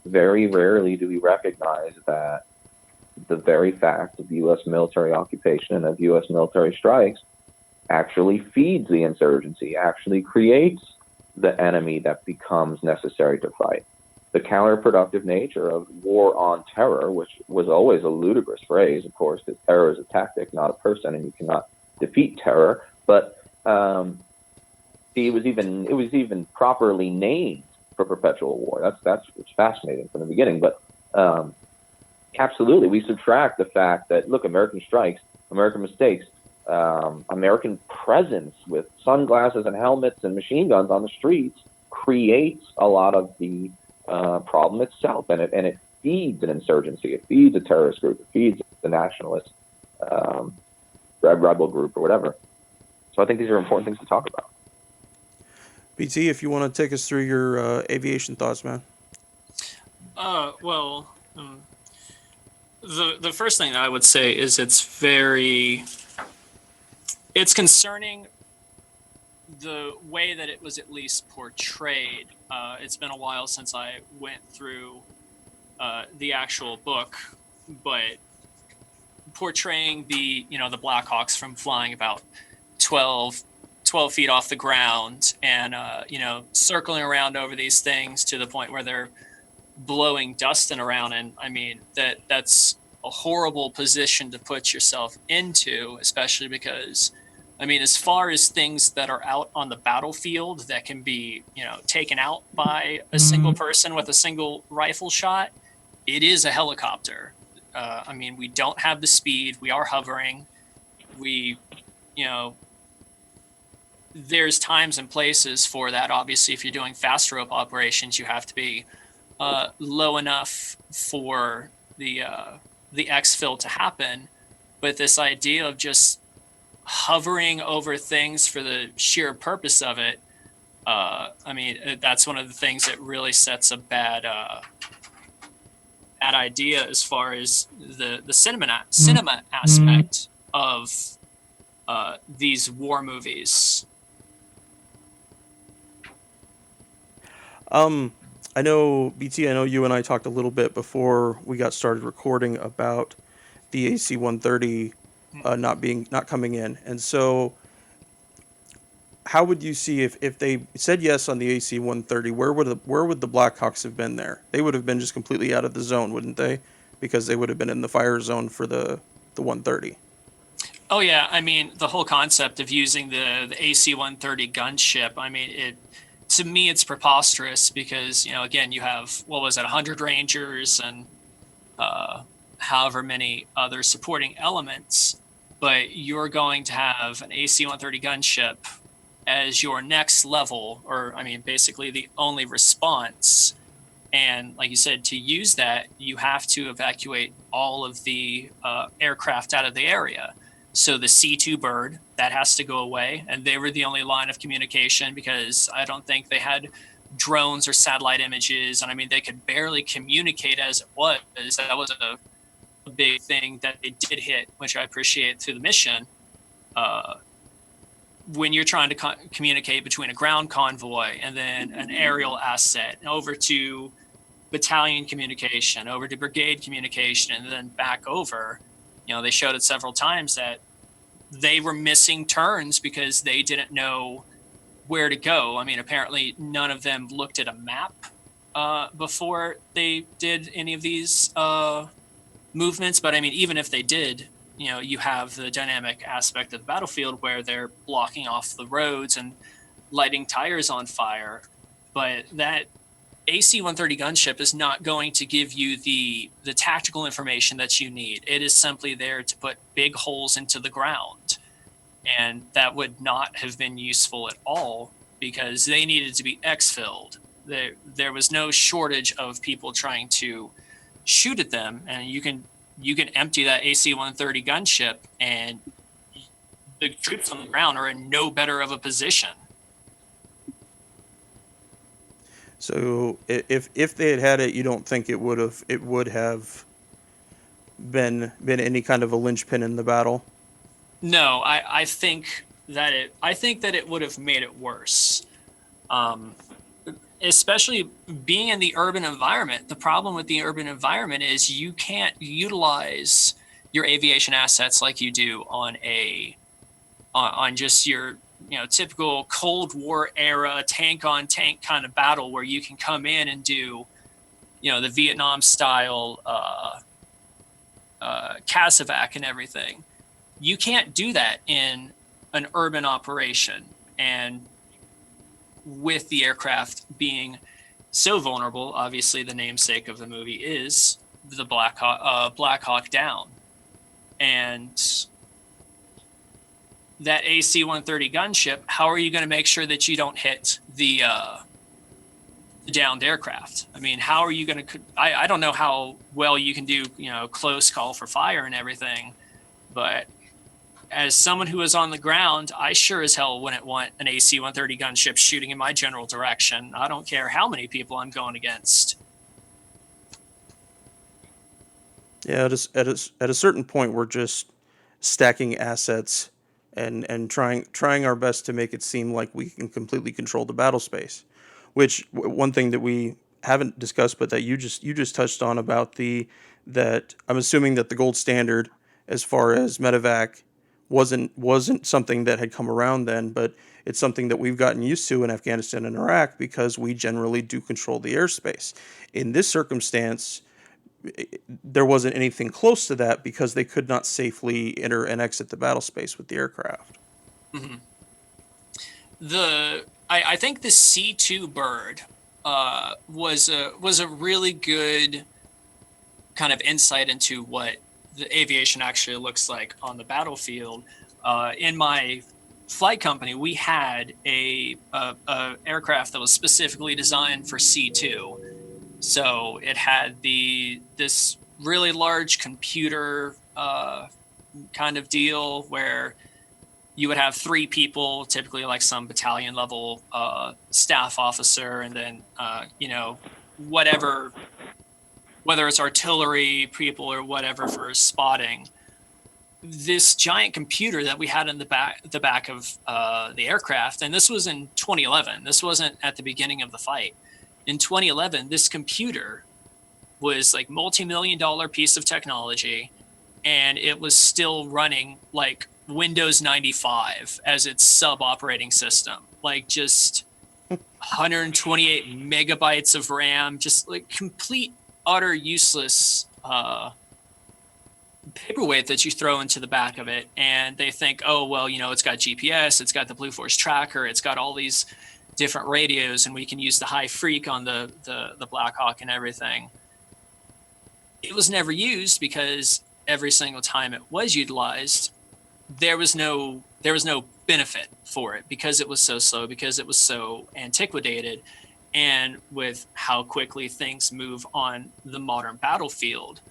very rarely do we recognize that the very fact of U.S. military occupation and of U.S. military strikes actually feeds the insurgency, actually creates the enemy that becomes necessary to fight. The counterproductive nature of war on terror, which was always a ludicrous phrase, of course, because terror is a tactic, not a person, and you cannot defeat terror. But it was even properly named for perpetual war. That's fascinating from the beginning. But absolutely, we subtract the fact that, look, American strikes, American mistakes, American presence with sunglasses and helmets and machine guns on the streets creates a lot of the problem itself, and it feeds an insurgency, it feeds a terrorist group, it feeds the nationalist rebel group or whatever. So I think these are important things to talk about. BT, if you want to take us through your aviation thoughts, man. Well, the first thing I would say is it's concerning the way that it was at least portrayed. It's been a while since I went through the actual book, but portraying the Blackhawks from flying about 12 feet off the ground and circling around over these things to the point where they're blowing dust around. And I mean, that's a horrible position to put yourself into, especially because, I mean, as far as things that are out on the battlefield that can be, taken out by a single person with a single rifle shot, it is a helicopter. I mean, we don't have the speed. We are hovering. We, you know, there's times and places for that. Obviously, if you're doing fast rope operations, you have to be low enough for the exfil to happen. But this idea of just hovering over things for the sheer purpose of it, I mean, that's one of the things that really sets a bad idea as far as the cinema aspect of these war movies. I know BT. I know you and I talked a little bit before we got started recording about the AC-130 not coming in, and so how would you see if they said yes on the AC-130? Where would the Blackhawks have been there? They would have been just completely out of the zone, wouldn't they? Because they would have been in the fire zone for the 130. Oh yeah, I mean the whole concept of using the AC-130 gunship. I mean it. To me, it's preposterous because, you know, again, you have, what was it, 100 Rangers and however many other supporting elements, but you're going to have an AC-130 gunship as your next level, or, I mean, basically the only response. And like you said, to use that, you have to evacuate all of the aircraft out of the area. So the C2 bird, that has to go away. And they were the only line of communication because I don't think they had drones or satellite images. And I mean, they could barely communicate as it was. That was a big thing that they did hit, which I appreciate through the mission. When you're trying to communicate between a ground convoy and then an aerial asset over to battalion communication, over to brigade communication, and then back over, you know, they showed it several times that they were missing turns because they didn't know where to go. I mean, apparently none of them looked at a map before they did any of these movements. But I mean, even if they did, you know, you have the dynamic aspect of the battlefield where they're blocking off the roads and lighting tires on fire. But that AC-130 gunship is not going to give you the tactical information that you need. It is simply there to put big holes into the ground. And that would not have been useful at all because they needed to be exfilled. There was no shortage of people trying to shoot at them, and you can empty that AC-130 gunship and the troops on the ground are in no better of a position. So if they had it, you don't think it would have been any kind of a linchpin in the battle? No, I think that it would have made it worse. Especially being in the urban environment. The problem with the urban environment is you can't utilize your aviation assets like you do on just your, you know, typical Cold War era tank on tank kind of battle where you can come in and do, you know, the Vietnam style CASEVAC and everything. You can't do that in an urban operation. And with the aircraft being so vulnerable, obviously the namesake of the movie is the Blackhawk Down. And that AC-130 gunship, how are you going to make sure that you don't hit the downed aircraft? I mean, how are you going to? I don't know how well you can do, you know, close call for fire and everything, but as someone who is on the ground, I sure as hell wouldn't want an AC-130 gunship shooting in my general direction. I don't care how many people I'm going against. Yeah, at a certain point, we're just stacking assets and trying our best to make it seem like we can completely control the battle space. Which one thing that we haven't discussed, but that you just touched on about that I'm assuming that the gold standard as far as medevac wasn't something that had come around then, but it's something that we've gotten used to in Afghanistan and Iraq because we generally do control the airspace. In this circumstance, there wasn't anything close to that because they could not safely enter and exit the battle space with the aircraft. Mm-hmm. I think the C2 bird was a really good kind of insight into what the aviation actually looks like on the battlefield, in my flight company, we had a aircraft that was specifically designed for C2. So it had this really large computer kind of deal where you would have 3 people, typically like some battalion level staff officer, and then whatever, whether it's artillery people or whatever for spotting. This giant computer that we had in the back of the aircraft, and this was in 2011. This wasn't at the beginning of the fight. In 2011, this computer was like multi-million-dollar piece of technology, and it was still running like Windows 95 as its sub-operating system, like just 128 megabytes of RAM, just like complete, utter useless paperweight that you throw into the back of it. And they think, oh, well, it's got GPS, it's got the Blue Force tracker, it's got all these different radios, and we can use the high freak on the Blackhawk and everything. It was never used because every single time it was utilized, there was no benefit for it, because it was so slow, because it was so antiquated, and with how quickly things move on the modern battlefield.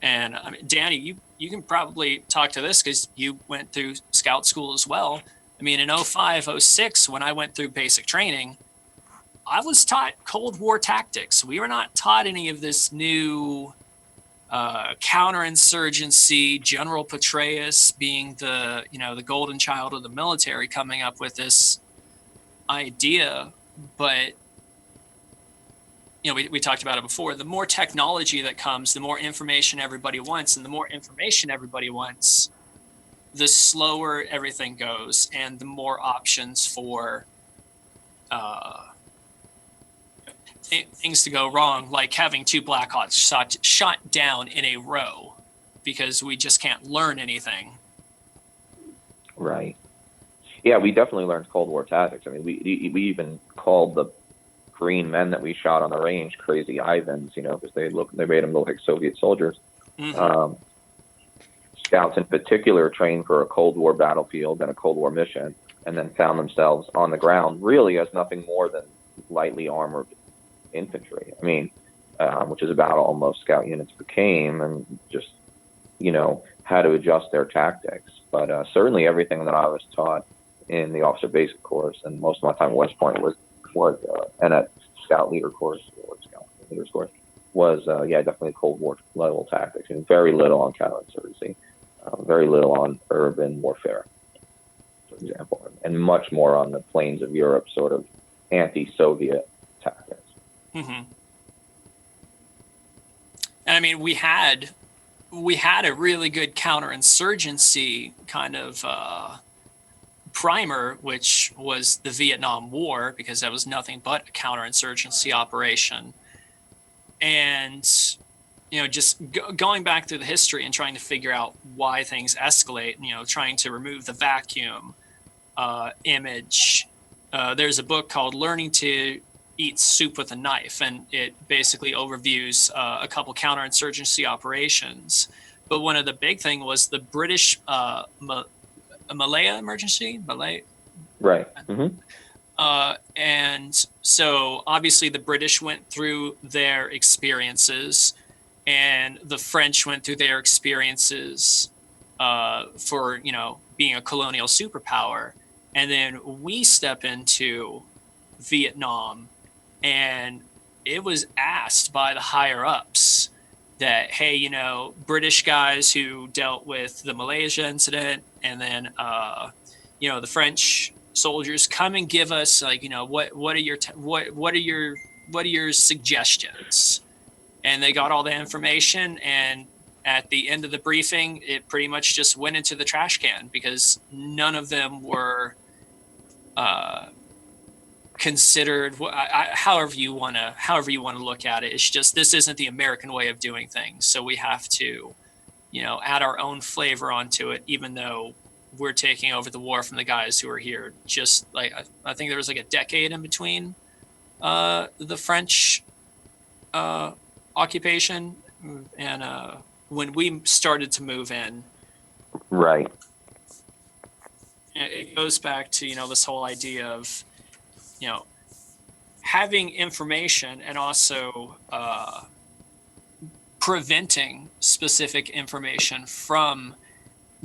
And I mean, Danny, you can probably talk to this because you went through scout school as well. I mean, in 05, 06, when I went through basic training, I was taught Cold War tactics. We were not taught any of this new counterinsurgency. General Petraeus being the golden child of the military, coming up with this idea. But we talked about it before. The more technology that comes, the more information everybody wants, and the more information everybody wants, the slower everything goes, and the more options for things to go wrong, like having 2 Blackhawks shot down in a row because we just can't learn anything. Right. Yeah, we definitely learned Cold War tactics. I mean, we even called the green men that we shot on the range crazy Ivans, because they made them look like Soviet soldiers. Mm-hmm. Scouts in particular trained for a Cold War battlefield and a Cold War mission, and then found themselves on the ground really as nothing more than lightly armored infantry. I mean, which is about all most scout units became, and just how to adjust their tactics. But certainly everything that I was taught in the officer basic course, and most of my time at West Point was and at scout leader course or scout leaders course was definitely Cold War level tactics, and very little on counterinsurgency, very little on urban warfare, for example, and much more on the plains of Europe, sort of anti-Soviet tactics. Mm-hmm. And I mean, we had a really good counterinsurgency kind of primer, which was the Vietnam War, because that was nothing but a counterinsurgency operation. And just going back through the history and trying to figure out why things escalate, trying to remove the vacuum image. There's a book called Learning to Eat Soup with a Knife, and it basically overviews a couple counterinsurgency operations. But one of the big thing was the British Malaya emergency. Malaya, right? Mm-hmm. And so obviously the British went through their experiences, and the French went through their experiences for being a colonial superpower, and then we step into Vietnam, and it was asked by the higher ups that, hey, British guys who dealt with the Malaysia incident, and then the French soldiers, come and give us what are your suggestions? And they got all the information, and at the end of the briefing, it pretty much just went into the trash can, because none of them were considered. However you want to look at it, it's just, this isn't the American way of doing things, so we have to add our own flavor onto it, even though we're taking over the war from the guys who are here. Just like, I think there was like a decade in between the French occupation and when we started to move in, Right. it goes back to, this whole idea of, having information and also preventing specific information from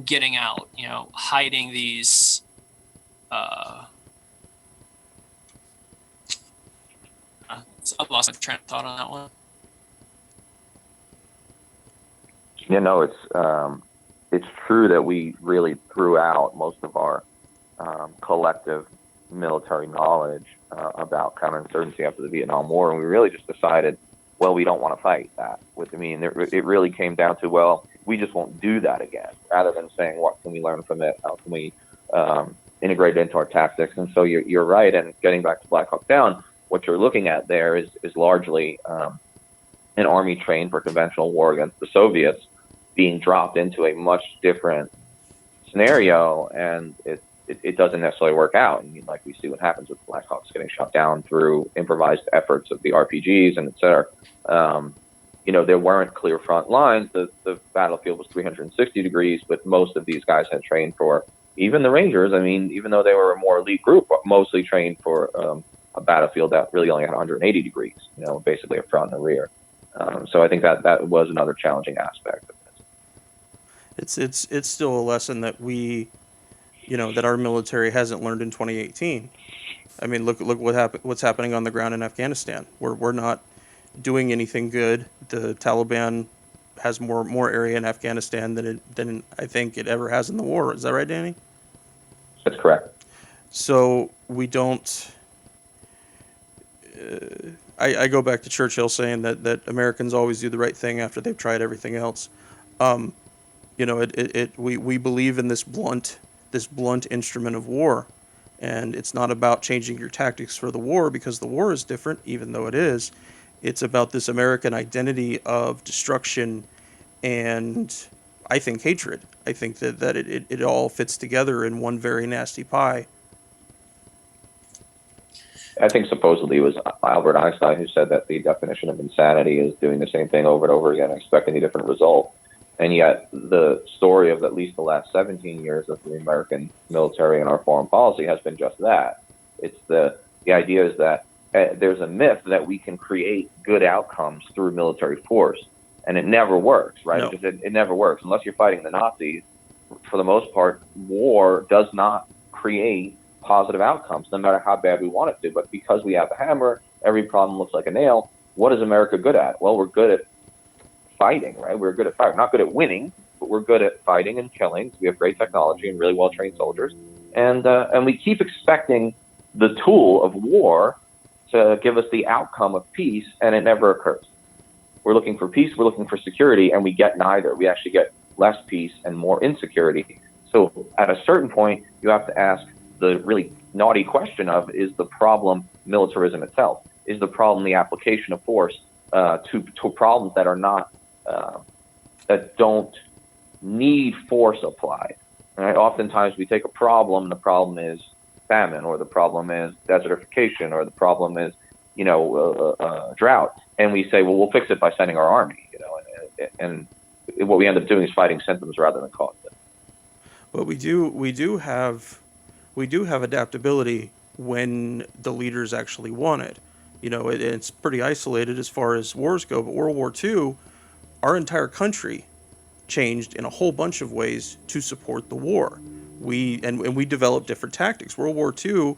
getting out, hiding these I lost my train of thought on that one. It's true that we really threw out most of our collective military knowledge about counterinsurgency after the Vietnam War, and we really just decided, well, we don't want to fight that. It really came down to, well, we just won't do that again, rather than saying, what can we learn from it? How can we integrate it into our tactics? And so you're right, and getting back to Blackhawk Down, what you're looking at there is largely an army trained for conventional war against the Soviets being dropped into a much different scenario, and it doesn't necessarily work out. And like we see what happens with Blackhawks getting shot down through improvised efforts of the RPGs and et cetera. There weren't clear front lines. The battlefield was 360 degrees, but most of these guys had trained for, even the Rangers, even though they were a more elite group, mostly trained for a battlefield that really only had 180 degrees, basically a front and a rear. So I think that was another challenging aspect of this. It's still a lesson that that our military hasn't learned in 2018. Look what's happening on the ground in Afghanistan. We're not doing anything good. The Taliban has more area in Afghanistan than I think it ever has in the war. Is that right, Danny? That's correct. So we don't. I go back to Churchill saying that Americans always do the right thing after they've tried everything else. We believe in this blunt instrument of war, and it's not about changing your tactics for the war, because the war is different, even though it is. It's about this American identity of destruction and, I think, hatred. I think that it all fits together in one very nasty pie. I think supposedly it was Albert Einstein who said that the definition of insanity is doing the same thing over and over again, expecting a different result. And yet the story of at least the last 17 years of the American military and our foreign policy has been just that. It's the idea is that there's a myth that we can create good outcomes through military force, and it never works, right? No. It never works. Unless you're fighting the Nazis, for the most part, war does not create positive outcomes, no matter how bad we want it to. But because we have a hammer, every problem looks like a nail. What is America good at? Well, we're good at fighting, right? We're good at fighting. Not good at winning, but we're good at fighting and killing. We have great technology and really well-trained soldiers. And we keep expecting the tool of war to give us the outcome of peace, and it never occurs. We're looking for peace, we're looking for security, and we get neither. We actually get less peace and more insecurity. So at a certain point, you have to ask the really naughty question of, is the problem militarism itself? Is the problem the application of force to problems that are not, that don't need force applied? Right? Oftentimes we take a problem, and the problem is famine, or the problem is desertification, or the problem is, drought. And we say, well, we'll fix it by sending our army, and what we end up doing is fighting symptoms rather than causes. But we do have adaptability when the leaders actually want it. It's pretty isolated as far as wars go, but World War II, our entire country changed in a whole bunch of ways to support the war. We developed different tactics. World War II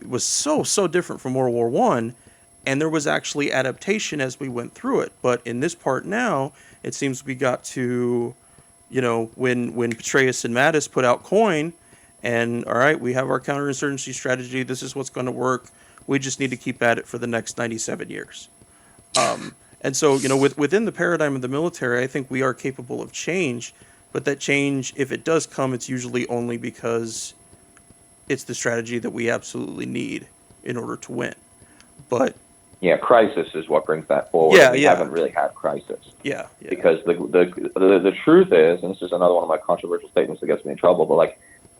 was so different from World War I, and there was actually adaptation as we went through it. But in this part now, it seems we got to, when Petraeus and Mattis put out Coin, and all right, we have our counterinsurgency strategy. This is what's going to work. We just need to keep at it for the next 97 years. And so, within the paradigm of the military, I think we are capable of change. But that change, if it does come, it's usually only because it's the strategy that we absolutely need in order to win. But yeah, crisis is what brings that forward. We haven't really had crisis. Yeah. Because the truth is, and this is another one of my controversial statements that gets me in trouble, but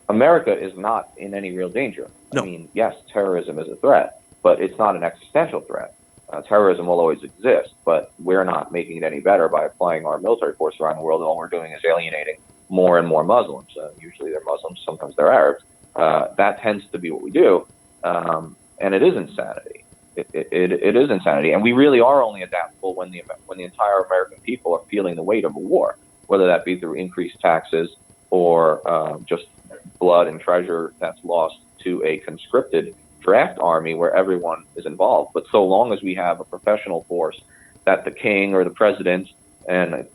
America is not in any real danger. No. Yes, terrorism is a threat, but it's not an existential threat. Terrorism will always exist, but we're not making it any better by applying our military force around the world. All we're doing is alienating more and more Muslims. Usually they're Muslims, sometimes they're Arabs. That tends to be what we do, and it is insanity. It is insanity, and we really are only adaptable when the entire American people are feeling the weight of a war, whether that be through increased taxes or just blood and treasure that's lost to a conscripted draft army where everyone is involved. But so long as we have a professional force that the king or the president, and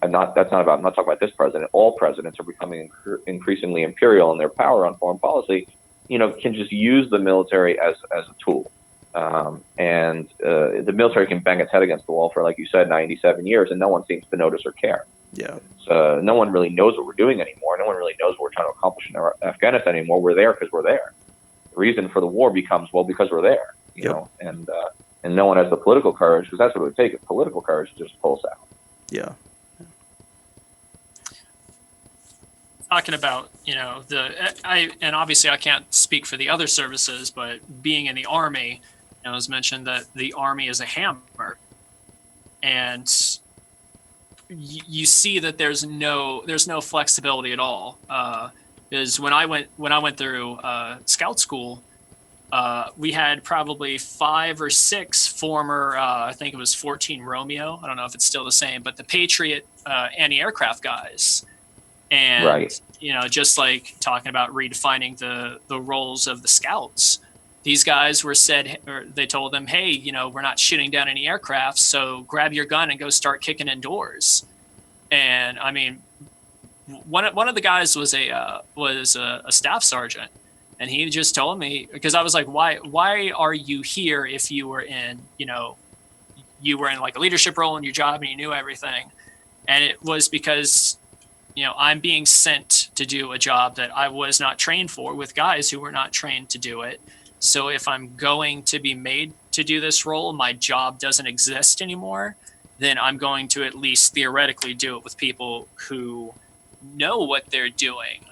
I'm not talking about this president, all presidents are becoming increasingly imperial in their power on foreign policy, can just use the military as a tool. And the military can bang its head against the wall for, like you said, 97 years, and no one seems to notice or care. Yeah. No one really knows what we're doing anymore. No one really knows what we're trying to accomplish in Afghanistan anymore. We're there because we're there. The reason for the war becomes, well, because we're there, you know, and no one has the political courage, because that's what it would take, is political courage to just pull us out. Yeah. Talking about, and obviously I can't speak for the other services, but being in the Army, it was mentioned that the Army is a hammer, and you see that there's no flexibility at all. Is when I went through scout school, we had probably 5 or 6 former, I think it was 14 Romeo. I don't know if it's still the same, but the Patriot anti-aircraft guys. And, right. Just like talking about redefining the roles of the scouts, these guys they told them, hey, we're not shooting down any aircraft, so grab your gun and go start kicking indoors. And I mean, one of the guys was a staff sergeant, and he just told me, because I was like, why are you here if you were in like a leadership role in your job and you knew everything? And it was because I'm being sent to do a job that I was not trained for with guys who were not trained to do it. So if I'm going to be made to do this role, my job doesn't exist anymore, then I'm going to at least theoretically do it with people who know what they're doing.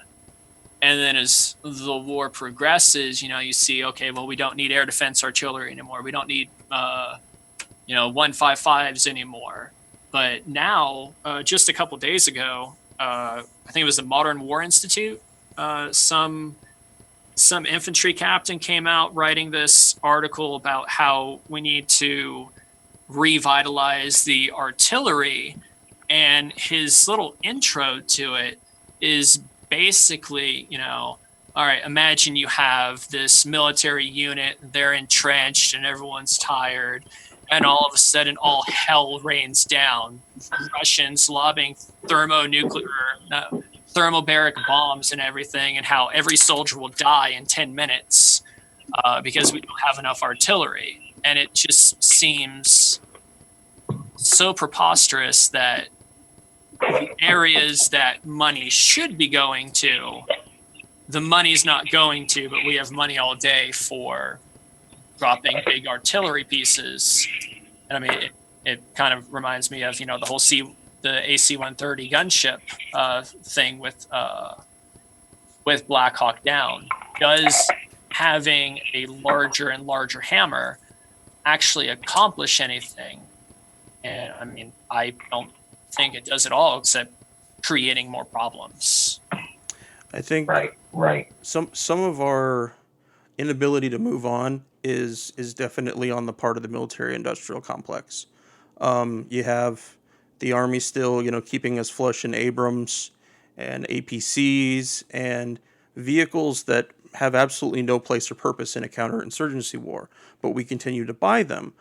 And then as the war progresses, you see, okay, well, we don't need air defense artillery anymore. We don't need, 155s anymore. But now, just a couple days ago, I think it was the Modern War Institute, some infantry captain came out writing this article about how we need to revitalize the artillery, and his little intro to it is basically, all right, imagine you have this military unit, they're entrenched and everyone's tired, and all of a sudden all hell rains down. Russians lobbing thermobaric bombs and everything, and how every soldier will die in 10 minutes because we don't have enough artillery. And it just seems so preposterous that the areas that money should be going to, the money's not going to, but we have money all day for dropping big artillery pieces. And I mean, it kind of reminds me of, the whole the AC-130 gunship thing with Blackhawk Down. Does having a larger and larger hammer actually accomplish anything? And I mean, I don't think it does at all, except creating more problems. I think right. Some of our inability to move on is definitely on the part of the military-industrial complex. You have the Army still, keeping us flush in Abrams and APCs and vehicles that have absolutely no place or purpose in a counterinsurgency war, but we continue to buy them.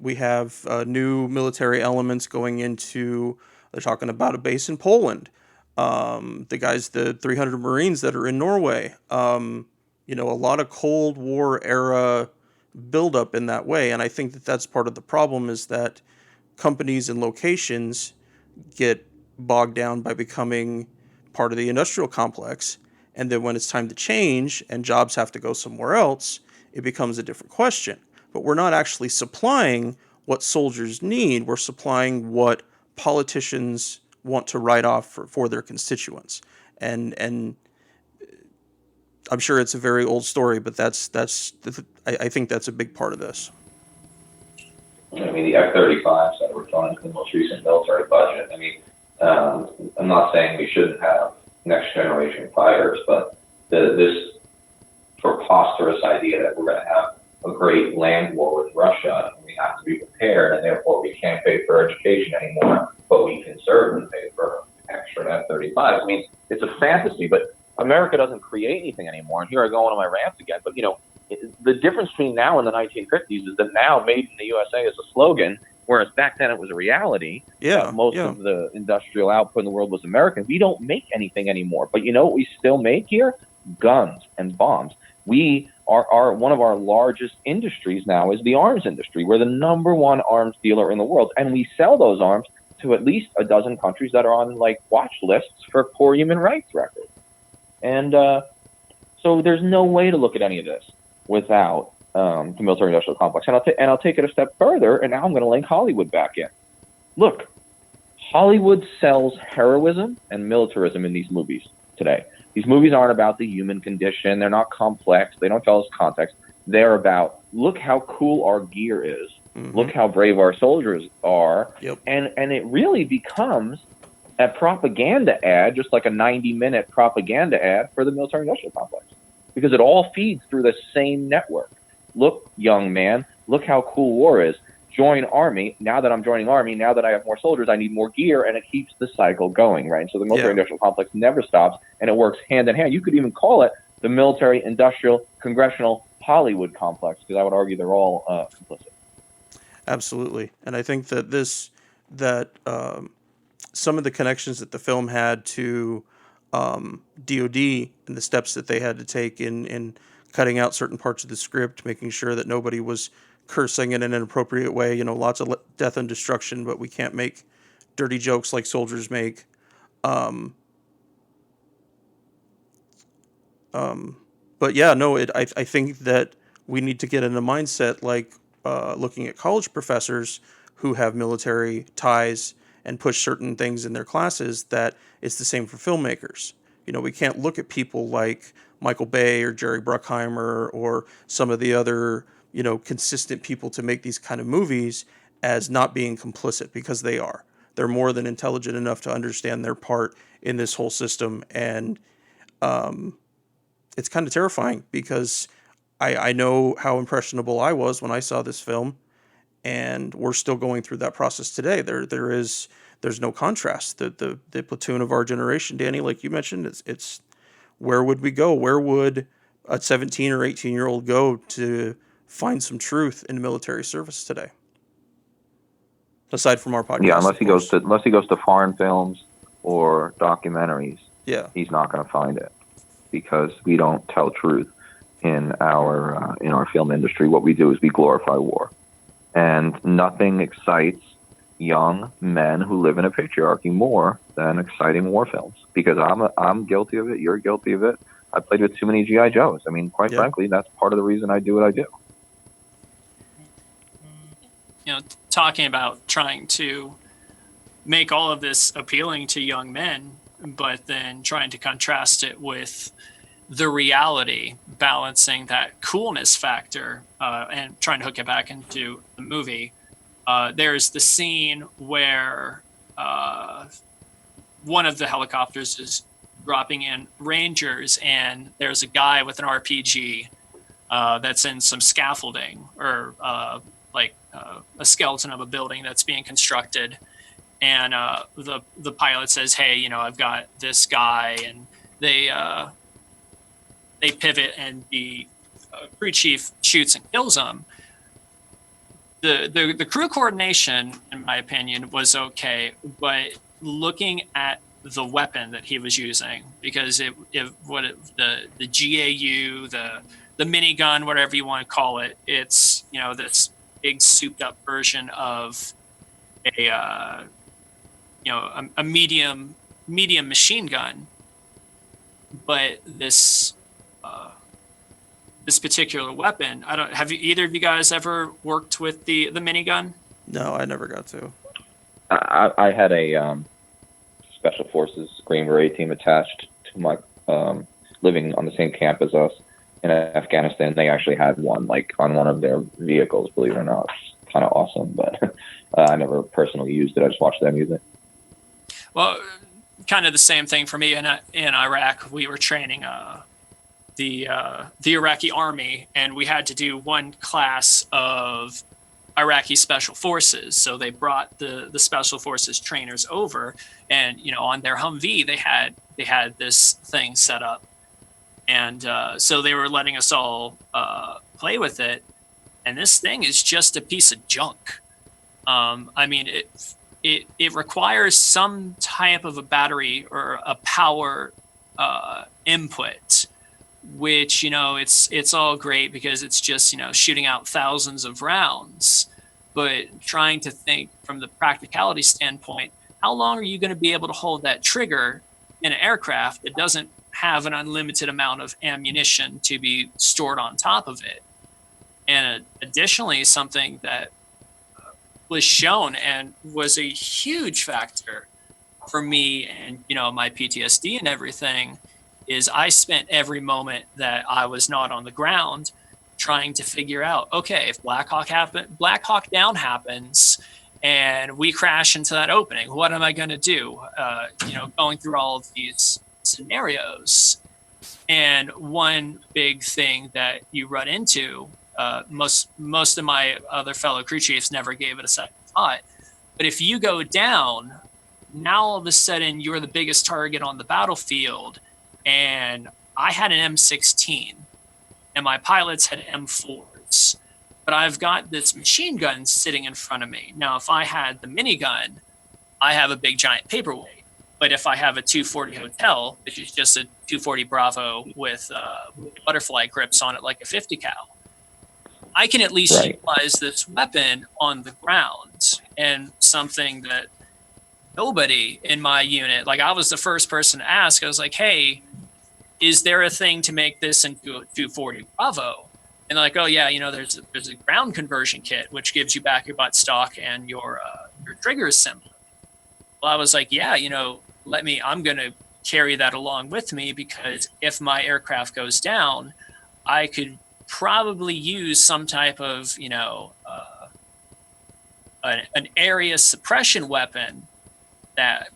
We have new military elements going into, they're talking about a base in Poland. The 300 Marines that are in Norway. A lot of Cold War era buildup in that way. And I think that that's part of the problem, is that companies and locations get bogged down by becoming part of the industrial complex. And then when it's time to change and jobs have to go somewhere else, it becomes a different question. But we're not actually supplying what soldiers need. We're supplying what politicians want to write off for their constituents. And I'm sure it's a very old story, but I think that's a big part of this. I mean, the F-35s that were thrown into the most recent military budget. I mean, I'm not saying we shouldn't have next generation fighters, but this preposterous idea that we're going to have a great land war with Russia and we have to be prepared, and therefore we can't pay for education anymore, but we can serve and pay for extra F-35s. I mean, it's a fantasy, but America doesn't create anything anymore. And here I go on my rants again. But, the difference between now and the 1950s is that now "Made in the USA" is a slogan, whereas back then it was a reality. Yeah, Most of the industrial output in the world was American. We don't make anything anymore. But you know what we still make here? Guns and bombs. We are one of our largest industries now is the arms industry. We're the number one arms dealer in the world, and we sell those arms to at least a dozen countries that are on watch lists for poor human rights records. And so there's no way to look at any of this without the military-industrial complex. And I'll take it a step further, and now I'm going to link Hollywood back in. Look, Hollywood sells heroism and militarism in these movies today. These movies aren't about the human condition. They're not complex. They don't tell us context. They're about, look how cool our gear is. Mm-hmm. Look how brave our soldiers are. Yep. And it really becomes a propaganda ad, just like a 90-minute propaganda ad for the military-industrial complex, because it all feeds through the same network. Look, young man, look how cool war is. Join Army. Now that I'm joining Army, now that I have more soldiers, I need more gear, and it keeps the cycle going, right? So the military-industrial complex never stops, and it works hand in hand. You could even call it the military-industrial congressional Hollywood complex, because I would argue they're all complicit. Absolutely. And I think that some of the connections that the film had to DOD and the steps that they had to take in cutting out certain parts of the script, making sure that nobody was cursing in an inappropriate way, lots of death and destruction, but we can't make dirty jokes like soldiers make. But yeah, no, I think that we need to get in a mindset like looking at college professors who have military ties and push certain things in their classes, that it's the same for filmmakers. We can't look at people like Michael Bay or Jerry Bruckheimer or some of the other, consistent people to make these kind of movies as not being complicit, because they are. They're more than intelligent enough to understand their part in this whole system. And it's kind of terrifying, because I know how impressionable I was when I saw this film, and we're still going through that process today. There's no contrast. The platoon of our generation, Danny, like you mentioned, it's where would we go? Where would a 17 or 18-year-old go to find some truth in military service today? Aside from our podcast. Yeah, unless he goes to foreign films or documentaries. Yeah. He's not going to find it, because we don't tell truth in our film industry. What we do is we glorify war. And nothing excites young men who live in a patriarchy more than exciting war films, because I'm guilty of it. You're guilty of it. I played with too many G.I. Joes. I mean, quite frankly, that's part of the reason I do what I do. Talking about trying to make all of this appealing to young men, but then trying to contrast it with the reality, balancing that coolness factor, and trying to hook it back into the movie. There's the scene where one of the helicopters is dropping in Rangers, and there's a guy with an RPG that's in some scaffolding, or a skeleton of a building that's being constructed. And the pilot says, "Hey, I've got this guy," and they pivot, and the crew chief shoots and kills him. The crew coordination, in my opinion, was okay, but looking at the weapon that he was using, because the GAU, the minigun, whatever you want to call it, it's this big souped up version of a medium machine gun, but this particular weapon, have either of you guys ever worked with the minigun? No, I never got to. I had a Special Forces Green Beret team attached to my living on the same camp as us in Afghanistan. They actually had one on one of their vehicles, believe it or not. kind of awesome, but I never personally used it. I just watched them use it. Well, kind of the same thing for me in Iraq. We were training the Iraqi army, and we had to do one class of Iraqi special forces. So they brought the special forces trainers over, and on their Humvee they had this thing set up, and so they were letting us all play with it. And this thing is just a piece of junk. I mean, it requires some type of a battery or a power input, which it's all great because it's just shooting out thousands of rounds. But trying to think from the practicality standpoint, how long are you going to be able to hold that trigger in an aircraft that doesn't have an unlimited amount of ammunition to be stored on top of it? And additionally, something that was shown and was a huge factor for me and my PTSD and everything is I spent every moment that I was not on the ground trying to figure out, okay, if Blackhawk Down happens and we crash into that opening, what am I going to do? Going through all of these scenarios. And one big thing that you run into, most of my other fellow crew chiefs never gave it a second thought. But if you go down, now all of a sudden you're the biggest target on the battlefield. And I had an M16 and my pilots had M4s. But I've got this machine gun sitting in front of me. Now, if I had the minigun, I have a big giant paperweight. But if I have a 240 Hotel, which is just a 240 Bravo with butterfly grips on it like a 50 cal, I can at least utilize this weapon on the ground. And something that nobody in my unit, like I was the first person to ask, I was like, hey, is there a thing to make this into a 240 Bravo? And they're like, oh yeah, there's a ground conversion kit, which gives you back your butt stock and your trigger assembly. Well, I was like, yeah, I'm going to carry that along with me because if my aircraft goes down, I could probably use some type of, an area suppression weapon that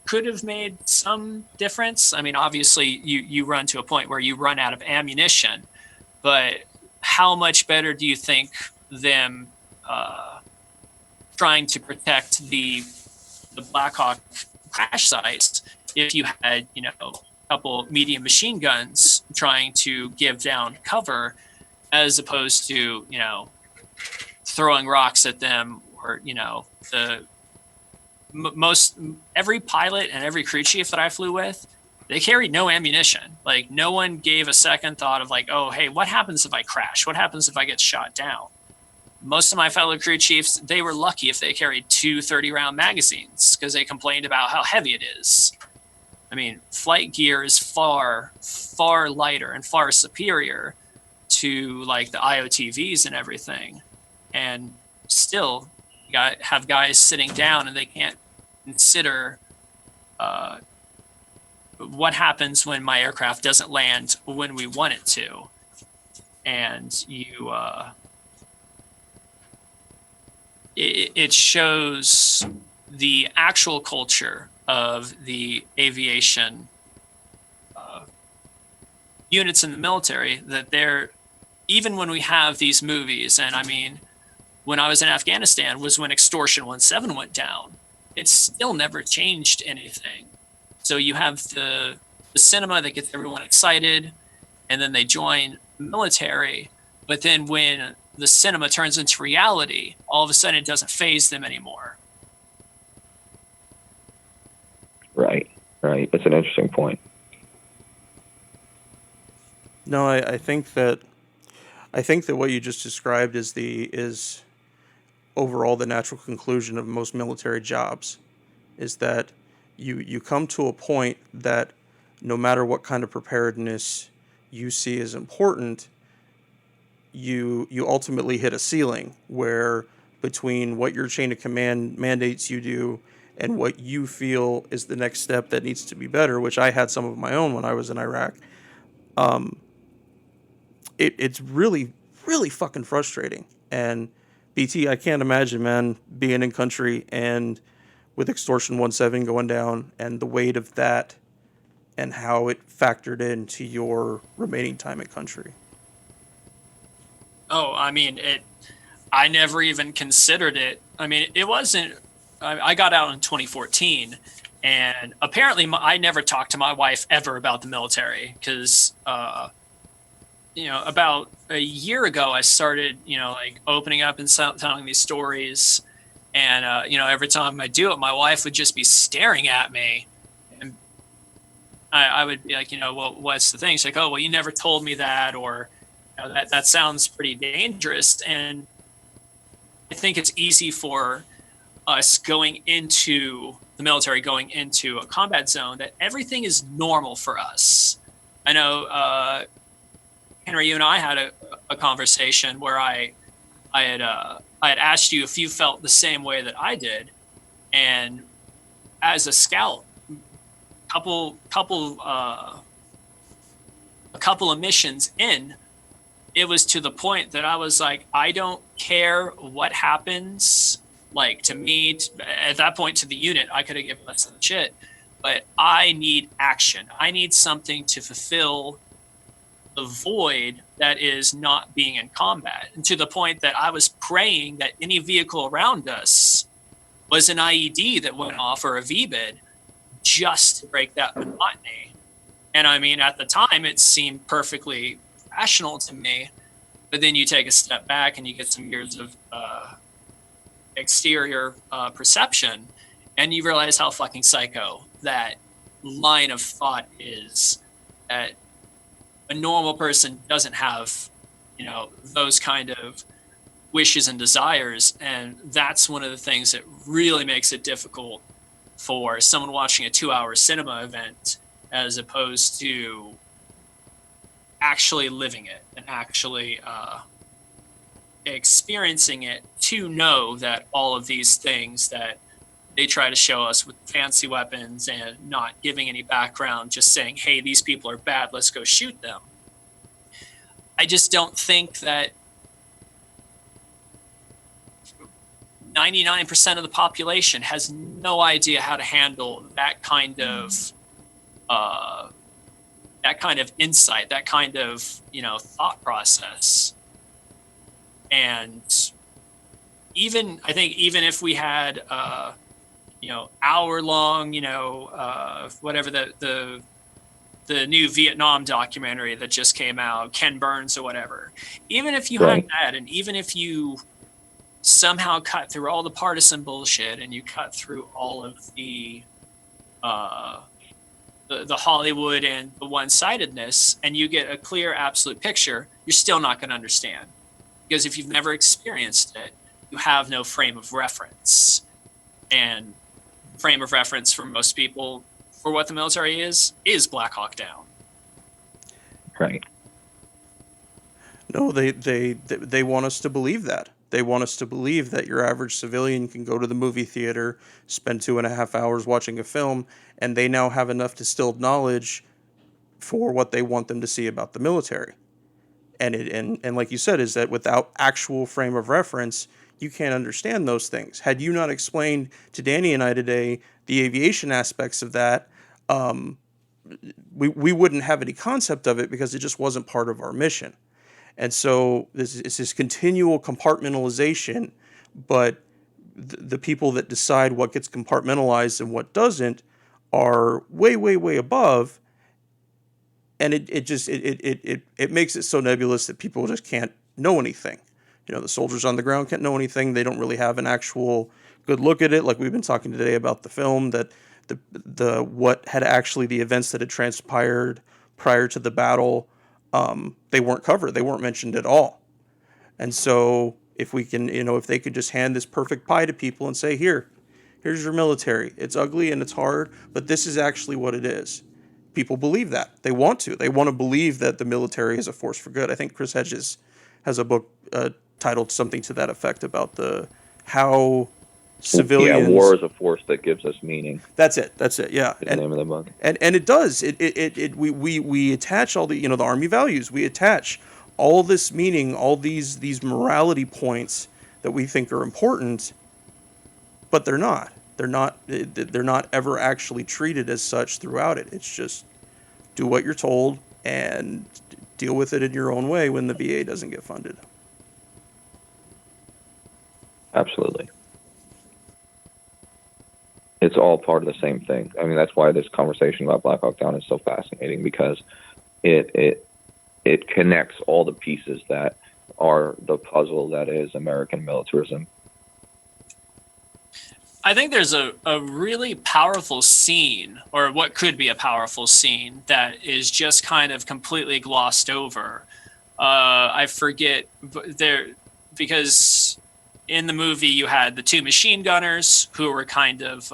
could have made some difference. I mean, obviously you run to a point where you run out of ammunition, but how much better do you think them trying to protect the Blackhawk crash sites if you had, a couple medium machine guns trying to give down cover as opposed to, throwing rocks at them or, every pilot and every crew chief that I flew with, they carried no ammunition. Like no one gave a second thought of like, oh, hey, what happens if I crash? What happens if I get shot down? Most of my fellow crew chiefs, they were lucky if they carried 2 30-round magazines because they complained about how heavy it is. I mean, flight gear is far, far lighter and far superior to like the IOTVs and everything. And still, you have guys sitting down and they can't consider what happens when my aircraft doesn't land when we want it to. And it shows the actual culture of the aviation units in the military that they're, even when we have these movies, and I mean, when I was in Afghanistan was when Extortion 17 went down. It still never changed anything. So you have the cinema that gets everyone excited, and then they join the military. But then when the cinema turns into reality, all of a sudden it doesn't faze them anymore. Right. That's an interesting point. No, I think that what you just described is overall the natural conclusion of most military jobs, is that you come to a point that no matter what kind of preparedness you see as important, you ultimately hit a ceiling where between what your chain of command mandates you do and what you feel is the next step that needs to be better, which I had some of my own when I was in Iraq. It's really, really fucking frustrating. And BT, I can't imagine, man, being in country and with extortion 1.7 going down and the weight of that and how it factored into your remaining time in country. Oh, I mean, I never even considered it. I mean, it wasn't. I got out in 2014, and apparently, I never talked to my wife ever about the military because, about a year ago, I started, like opening up and telling these stories, and every time I do it, my wife would just be staring at me, and I would be like, well, what's the thing? She's like, oh, well, you never told me that, or that sounds pretty dangerous, and I think it's easy for us going into the military, going into a combat zone, that everything is normal for us. I know, Henry, you and I had a conversation where I had asked you if you felt the same way that I did, and as a scout, a couple of missions in, it was to the point that I was like, I don't care what happens. Like, to me, at that point, to the unit, I could have given less than shit, but I need action. I need something to fulfill the void that is not being in combat. And to the point that I was praying that any vehicle around us was an IED that went off, or a VBID, just to break that monotony. And I mean, at the time, it seemed perfectly rational to me, but then you take a step back and you get some years of exterior perception, and you realize how fucking psycho that line of thought is, that a normal person doesn't have, those kind of wishes and desires. And that's one of the things that really makes it difficult for someone watching a 2-hour cinema event, as opposed to actually living it and actually experiencing it, to know that all of these things that they try to show us with fancy weapons and not giving any background, just saying, hey, these people are bad, let's go shoot them. I just don't think that 99% of the population has no idea how to handle that kind of insight, that kind of, thought process. And I think even if we had, hour long, whatever the new Vietnam documentary that just came out, Ken Burns or whatever, even if you had that, and even if you somehow cut through all the partisan bullshit and you cut through all of the Hollywood and the one-sidedness, and you get a clear, absolute picture, you're still not going to understand. Because if you've never experienced it, you have no frame of reference. And frame of reference for most people for what the military is Blackhawk Down. Right. No, they want us to believe that. They want us to believe that your average civilian can go to the movie theater, spend 2.5 hours watching a film, and they now have enough distilled knowledge for what they want them to see about the military. And like you said, is that without actual frame of reference, you can't understand those things. Had you not explained to Danny and I today the aviation aspects of that, we wouldn't have any concept of it, because it just wasn't part of our mission. And so it's this continual compartmentalization, but the people that decide what gets compartmentalized and what doesn't are way, way, way above. And it makes it so nebulous that people just can't know anything. The soldiers on the ground can't know anything. They don't really have an actual good look at it. Like we've been talking today about the film, that the what had actually the events that had transpired prior to the battle, they weren't covered. They weren't mentioned at all. And so if we can, if they could just hand this perfect pie to people and say, here's your military. It's ugly and it's hard, but this is actually what it is. People believe that. They want to. They want to believe that the military is a force for good. I think Chris Hedges has a book titled something to that effect about how civilians. Yeah, war is a force that gives us meaning. That's it. Yeah. The name of the book. And it does. We attach all the the Army values. We attach all this meaning, all these morality points that we think are important, but they're not. They're not ever actually treated as such throughout it. It's just do what you're told and deal with it in your own way when the VA doesn't get funded. Absolutely. It's all part of the same thing. I mean, that's why this conversation about Blackhawk Down is so fascinating, because it connects all the pieces that are the puzzle that is American militarism. I think there's a really powerful scene, or what could be a powerful scene, that is just kind of completely glossed over. I forget there, because in the movie you had the two machine gunners who were kind of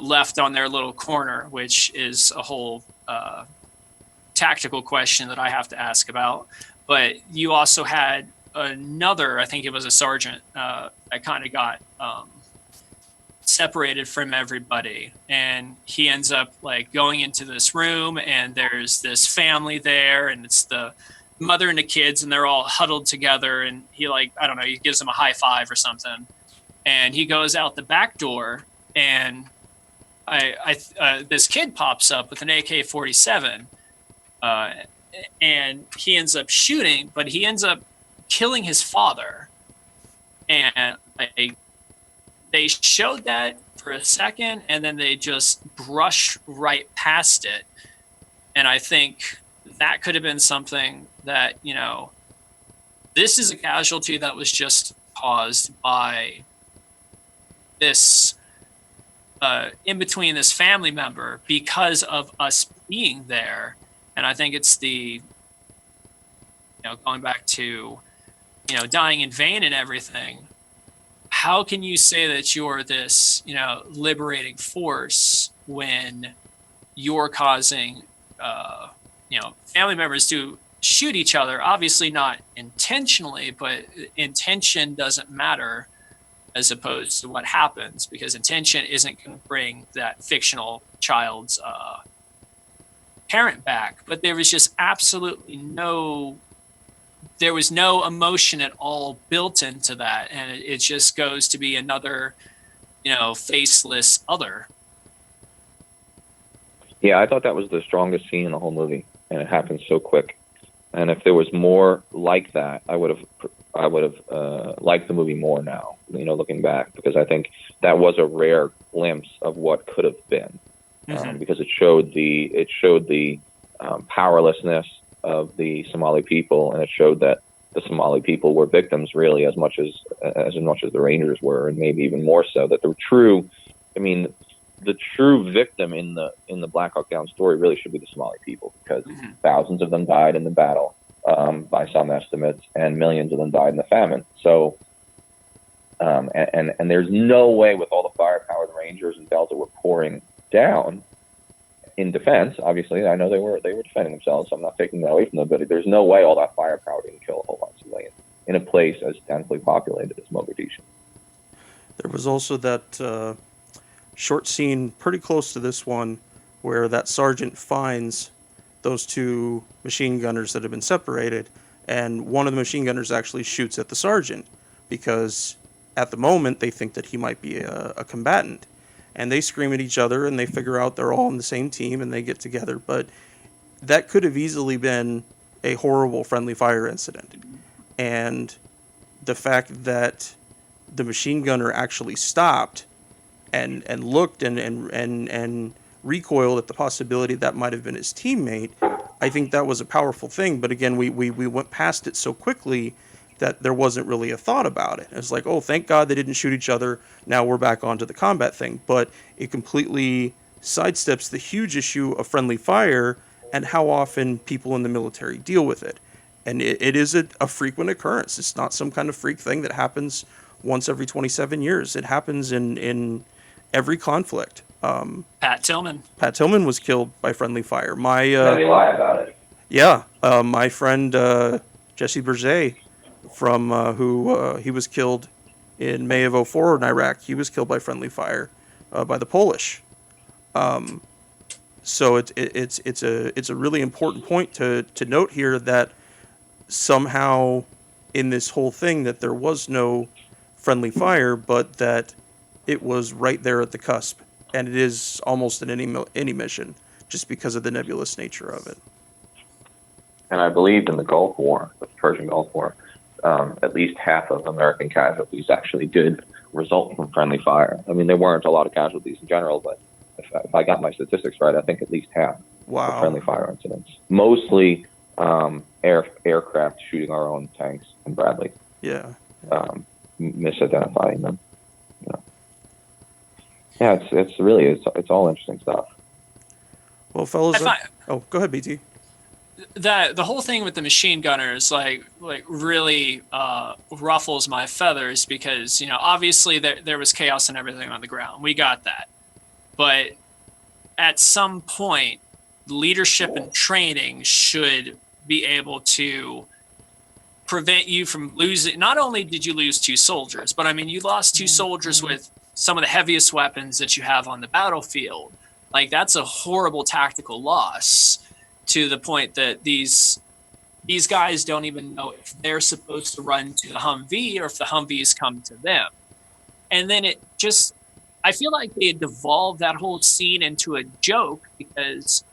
left on their little corner, which is a whole tactical question that I have to ask about. But you also had another, I think it was a sergeant, that kind of got separated from everybody, and he ends up like going into this room, and there's this family there, and it's the mother and the kids, and they're all huddled together, and he, like, I don't know, he gives them a high five or something, and he goes out the back door, and this kid pops up with an AK-47, and he ends up shooting, but he ends up killing his father. And they showed that for a second, and then they just brushed right past it. And I think that could have been something that, this is a casualty that was just caused by this in between this family member because of us being there. And I think it's the, going back to, dying in vain and everything. How can you say that you're this, liberating force when you're causing, family members to shoot each other? Obviously not intentionally, but intention doesn't matter as opposed to what happens, because intention isn't going to bring that fictional child's parent back. But there was just absolutely no emotion at all built into that, and it just goes to be another, faceless other. Yeah, I thought that was the strongest scene in the whole movie, and it happened so quick. And if there was more like that, I would have liked the movie more now, looking back, because I think that was a rare glimpse of what could have been, because it showed the powerlessness of the Somali people, and it showed that the Somali people were victims really as much as the Rangers were, and maybe even more so. That the true victim in the Blackhawk Down story really should be the Somali people, because thousands of them died in the battle, by some estimates, and millions of them died in the famine. So, and there's no way, with all the firepower the Rangers and Delta were pouring down in defense, obviously, I know they were defending themselves, so I'm not taking that away from them, but there's no way all that firepower didn't kill a whole bunch of civilians in a place as densely populated as Mogadishu. There was also that short scene pretty close to this one where that sergeant finds those two machine gunners that have been separated, and one of the machine gunners actually shoots at the sergeant because at the moment they think that he might be a combatant. And they scream at each other, and they figure out they're all on the same team, and they get together. But that could have easily been a horrible friendly fire incident. And the fact that the machine gunner actually stopped and looked and recoiled at the possibility that might have been his teammate, I think that was a powerful thing. But again, we went past it so quickly that there wasn't really a thought about it. It's like, oh, thank God they didn't shoot each other. Now we're back onto the combat thing. But it completely sidesteps the huge issue of friendly fire and how often people in the military deal with it. And it is a frequent occurrence. It's not some kind of freak thing that happens once every 27 years. It happens in every conflict. Pat Tillman was killed by friendly fire. They lie about it. Yeah, my friend Jesse Berzay, from who he was killed in May of 2004 in Iraq. He was killed by friendly fire by the Polish. So it's a really important point to note here, that somehow in this whole thing that there was no friendly fire, but that it was right there at the cusp, and it is almost in any mission, just because of the nebulous nature of it. And I believe in the Gulf War, the Persian Gulf War, at least half of American casualties actually did result from friendly fire. I mean, there weren't a lot of casualties in general, but if I got my statistics right, I think at least half were friendly fire incidents. Mostly aircraft shooting our own tanks and Bradley. Yeah. Misidentifying them. Yeah, it's all interesting stuff. Well, fellas, go ahead, BT. The whole thing with the machine gunners like really ruffles my feathers, because obviously there was chaos and everything on the ground. We got that, but at some point, leadership and training should be able to prevent you from losing. Not only did you lose 2 soldiers, but I mean, you lost 2 soldiers with some of the heaviest weapons that you have on the battlefield. Like, that's a horrible tactical loss, to the point that these guys don't even know if they're supposed to run to the Humvee or if the Humvees come to them. And then I feel like they had devolved that whole scene into a joke, because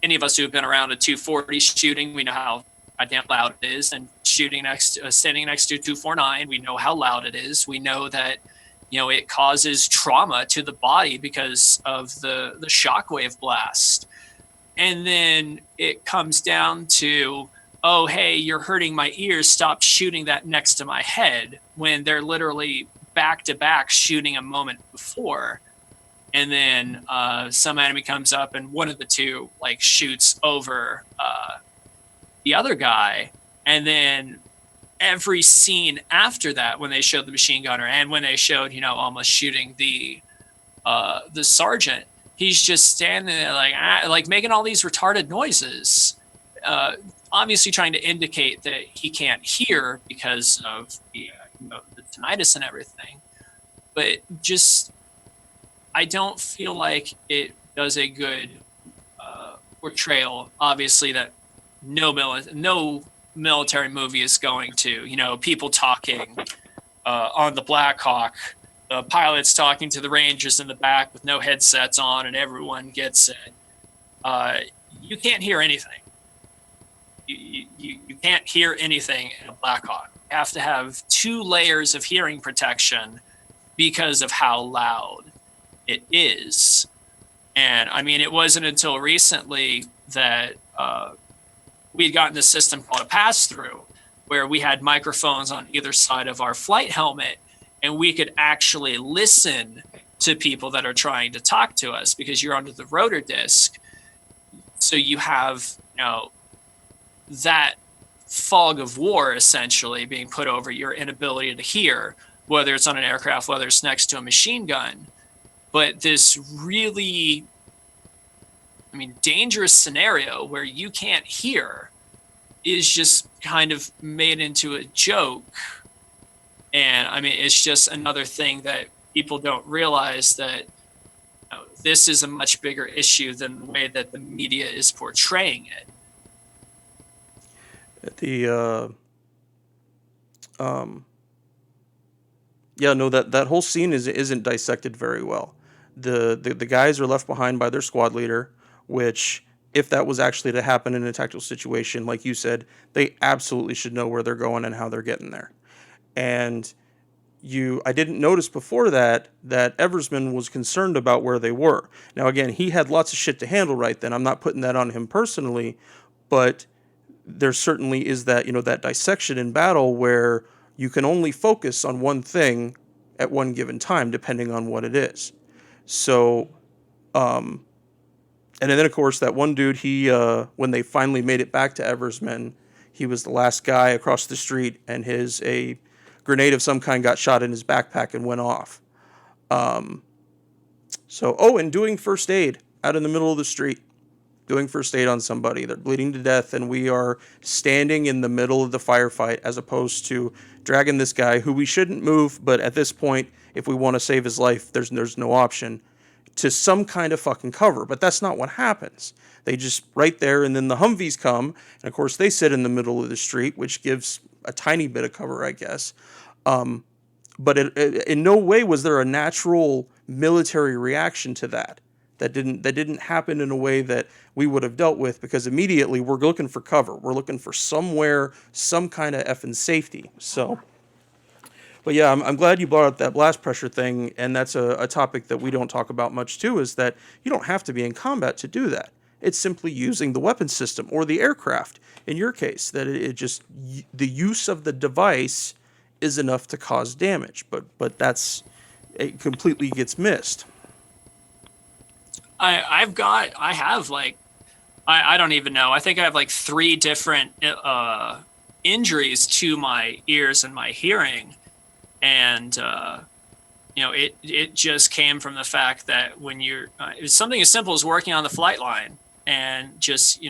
any of us who have been around a 240 shooting, we know how damn loud it is. And standing next to a 249, we know how loud it is. We know that it causes trauma to the body because of the shockwave blast. And then it comes down to, oh, hey, you're hurting my ears, stop shooting that next to my head, when they're literally back to back shooting a moment before. And then some enemy comes up and one of the two shoots over the other guy. And then every scene after that, when they showed the machine gunner and when they showed, almost shooting the sergeant, he's just standing there like making all these retarded noises, obviously trying to indicate that he can't hear because of the tinnitus and everything. But just, I don't feel like it does a good portrayal, obviously, that no military movie is going to. People talking on the Blackhawk, the pilots talking to the Rangers in the back with no headsets on, and everyone gets it. You can't hear anything. You can't hear anything in a Blackhawk. You have to have 2 layers of hearing protection because of how loud it is. And I mean, it wasn't until recently that we had gotten this system called a pass-through, where we had microphones on either side of our flight helmet, and we could actually listen to people that are trying to talk to us, because you're under the rotor disc. So you have, that fog of war essentially being put over your inability to hear, whether it's on an aircraft, whether it's next to a machine gun. But this really, dangerous scenario where you can't hear is just kind of made into a joke. And it's just another thing that people don't realize, that this is a much bigger että than the way that the media is portraying it. That whole scene isn't dissected very well. The guys are left behind by their squad leader, which, if that was actually to happen in a tactical situation, like you said, they absolutely should know where they're going and how they're getting there. And I didn't notice before that Eversman was concerned about where they were. Now, again, he had lots of shit to handle right then. I'm not putting that on him personally, but there certainly is that, that dissection in battle where you can only focus on one thing at one given time, depending on what it is. So, and then, of course, that one dude, when they finally made it back to Eversman, he was the last guy across the street, and a grenade of some kind got shot in his backpack and went off. And doing first aid out in the middle of the street, doing first aid on somebody. They're bleeding to death, and we are standing in the middle of the firefight, as opposed to dragging this guy who we shouldn't move, but at this point, if we want to save his life, there's no option, to some kind of fucking cover. But that's not what happens. They just right there, and then the Humvees come, and of course they sit in the middle of the street, which gives a tiny bit of cover, I guess. But in no way was there a natural military reaction to that. That didn't happen in a way that we would have dealt with, because immediately we're looking for cover. We're looking for somewhere, some kind of effing safety. So, but yeah, I'm glad you brought up that blast pressure thing, and that's a topic that we don't talk about much too, is that you don't have to be in combat to do that. It's simply using the weapon system or the aircraft, in your case, that it just, the use of the device is enough to cause damage, but it completely gets missed. I don't even know. I think I have like 3 different injuries to my ears and my hearing. And, it just came from the fact that when you're, it's something as simple as working on the flight line and just,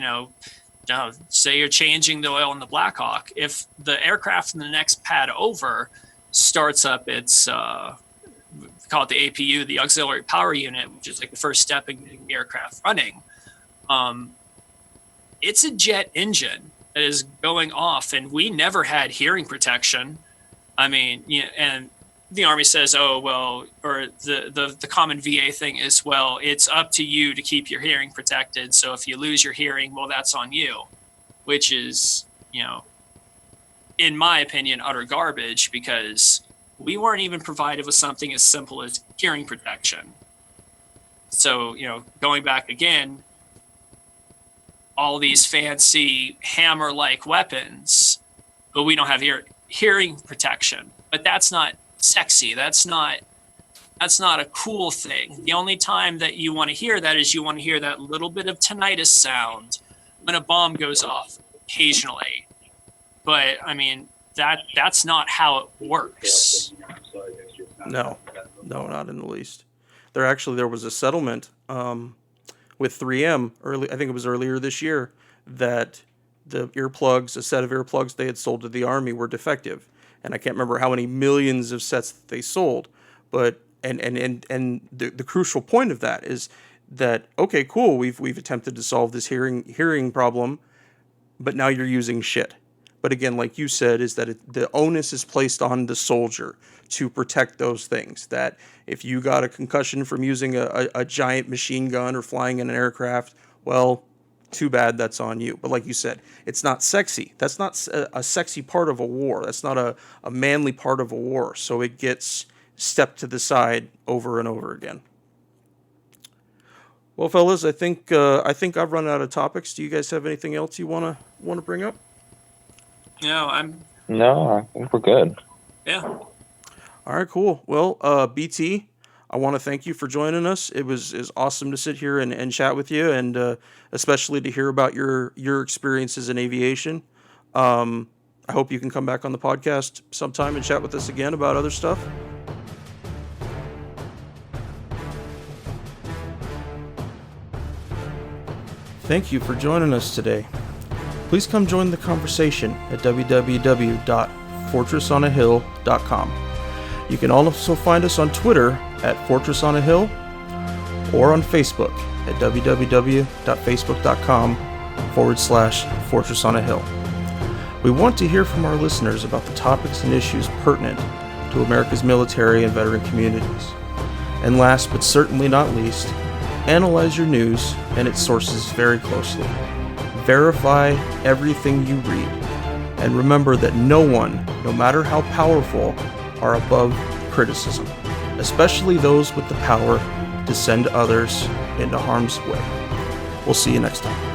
say you're changing the oil in the Blackhawk. If the aircraft in the next pad over starts up its, call it the APU, the auxiliary power unit, which is like the first step in getting the aircraft running. It's a jet engine that is going off, and we never had hearing protection. I mean, and the Army says, oh, well, or the common VA thing is, well, it's up to you to keep your hearing protected. So if you lose your hearing, well, that's on you, which is, in my opinion, utter garbage, because we weren't even provided with something as simple as hearing protection. So, going back again, all these fancy hammer-like weapons, but we don't have hearing protection. But that's not sexy. That's not a cool thing. The only time that you want to hear that is you want to hear that little bit of tinnitus sound when a bomb goes off occasionally. But, I mean, that's not how it works. No, not in the least. There was a settlement with 3M I think it was earlier this year, that the earplugs, a set of earplugs they had sold to the Army, were defective, and I can't remember how many millions of sets that they sold. But and the crucial point of that is that, okay, cool, we've attempted to solve this hearing problem, but now you're using shit. But again, like you said, is that the onus is placed on the soldier to protect those things. That if you got a concussion from using a giant machine gun or flying in an aircraft, well, too bad, that's on you. But like you said, it's not sexy. That's not a sexy part of a war. That's not a manly part of a war. So it gets stepped to the side over and over again. Well, fellas, I think I've run out of topics. Do you guys have anything else you want to bring up? No, I think we're good. Yeah. All right, cool. Well, BT, I want to thank you for joining us. It was awesome to sit here and chat with you, and especially to hear about your experiences in aviation. I hope you can come back on the podcast sometime and chat with us again about other stuff. Thank you for joining us today. Please come join the conversation at www.fortressonahill.com. You can also find us on Twitter at Fortress on a Hill, or on Facebook at www.facebook.com/Fortress on a Hill. We want to hear from our listeners about the topics and issues pertinent to America's military and veteran communities. And last but certainly not least, analyze your news and its sources very closely. Verify everything you read, and remember that no one, no matter how powerful, are above criticism, especially those with the power to send others into harm's way. We'll see you next time.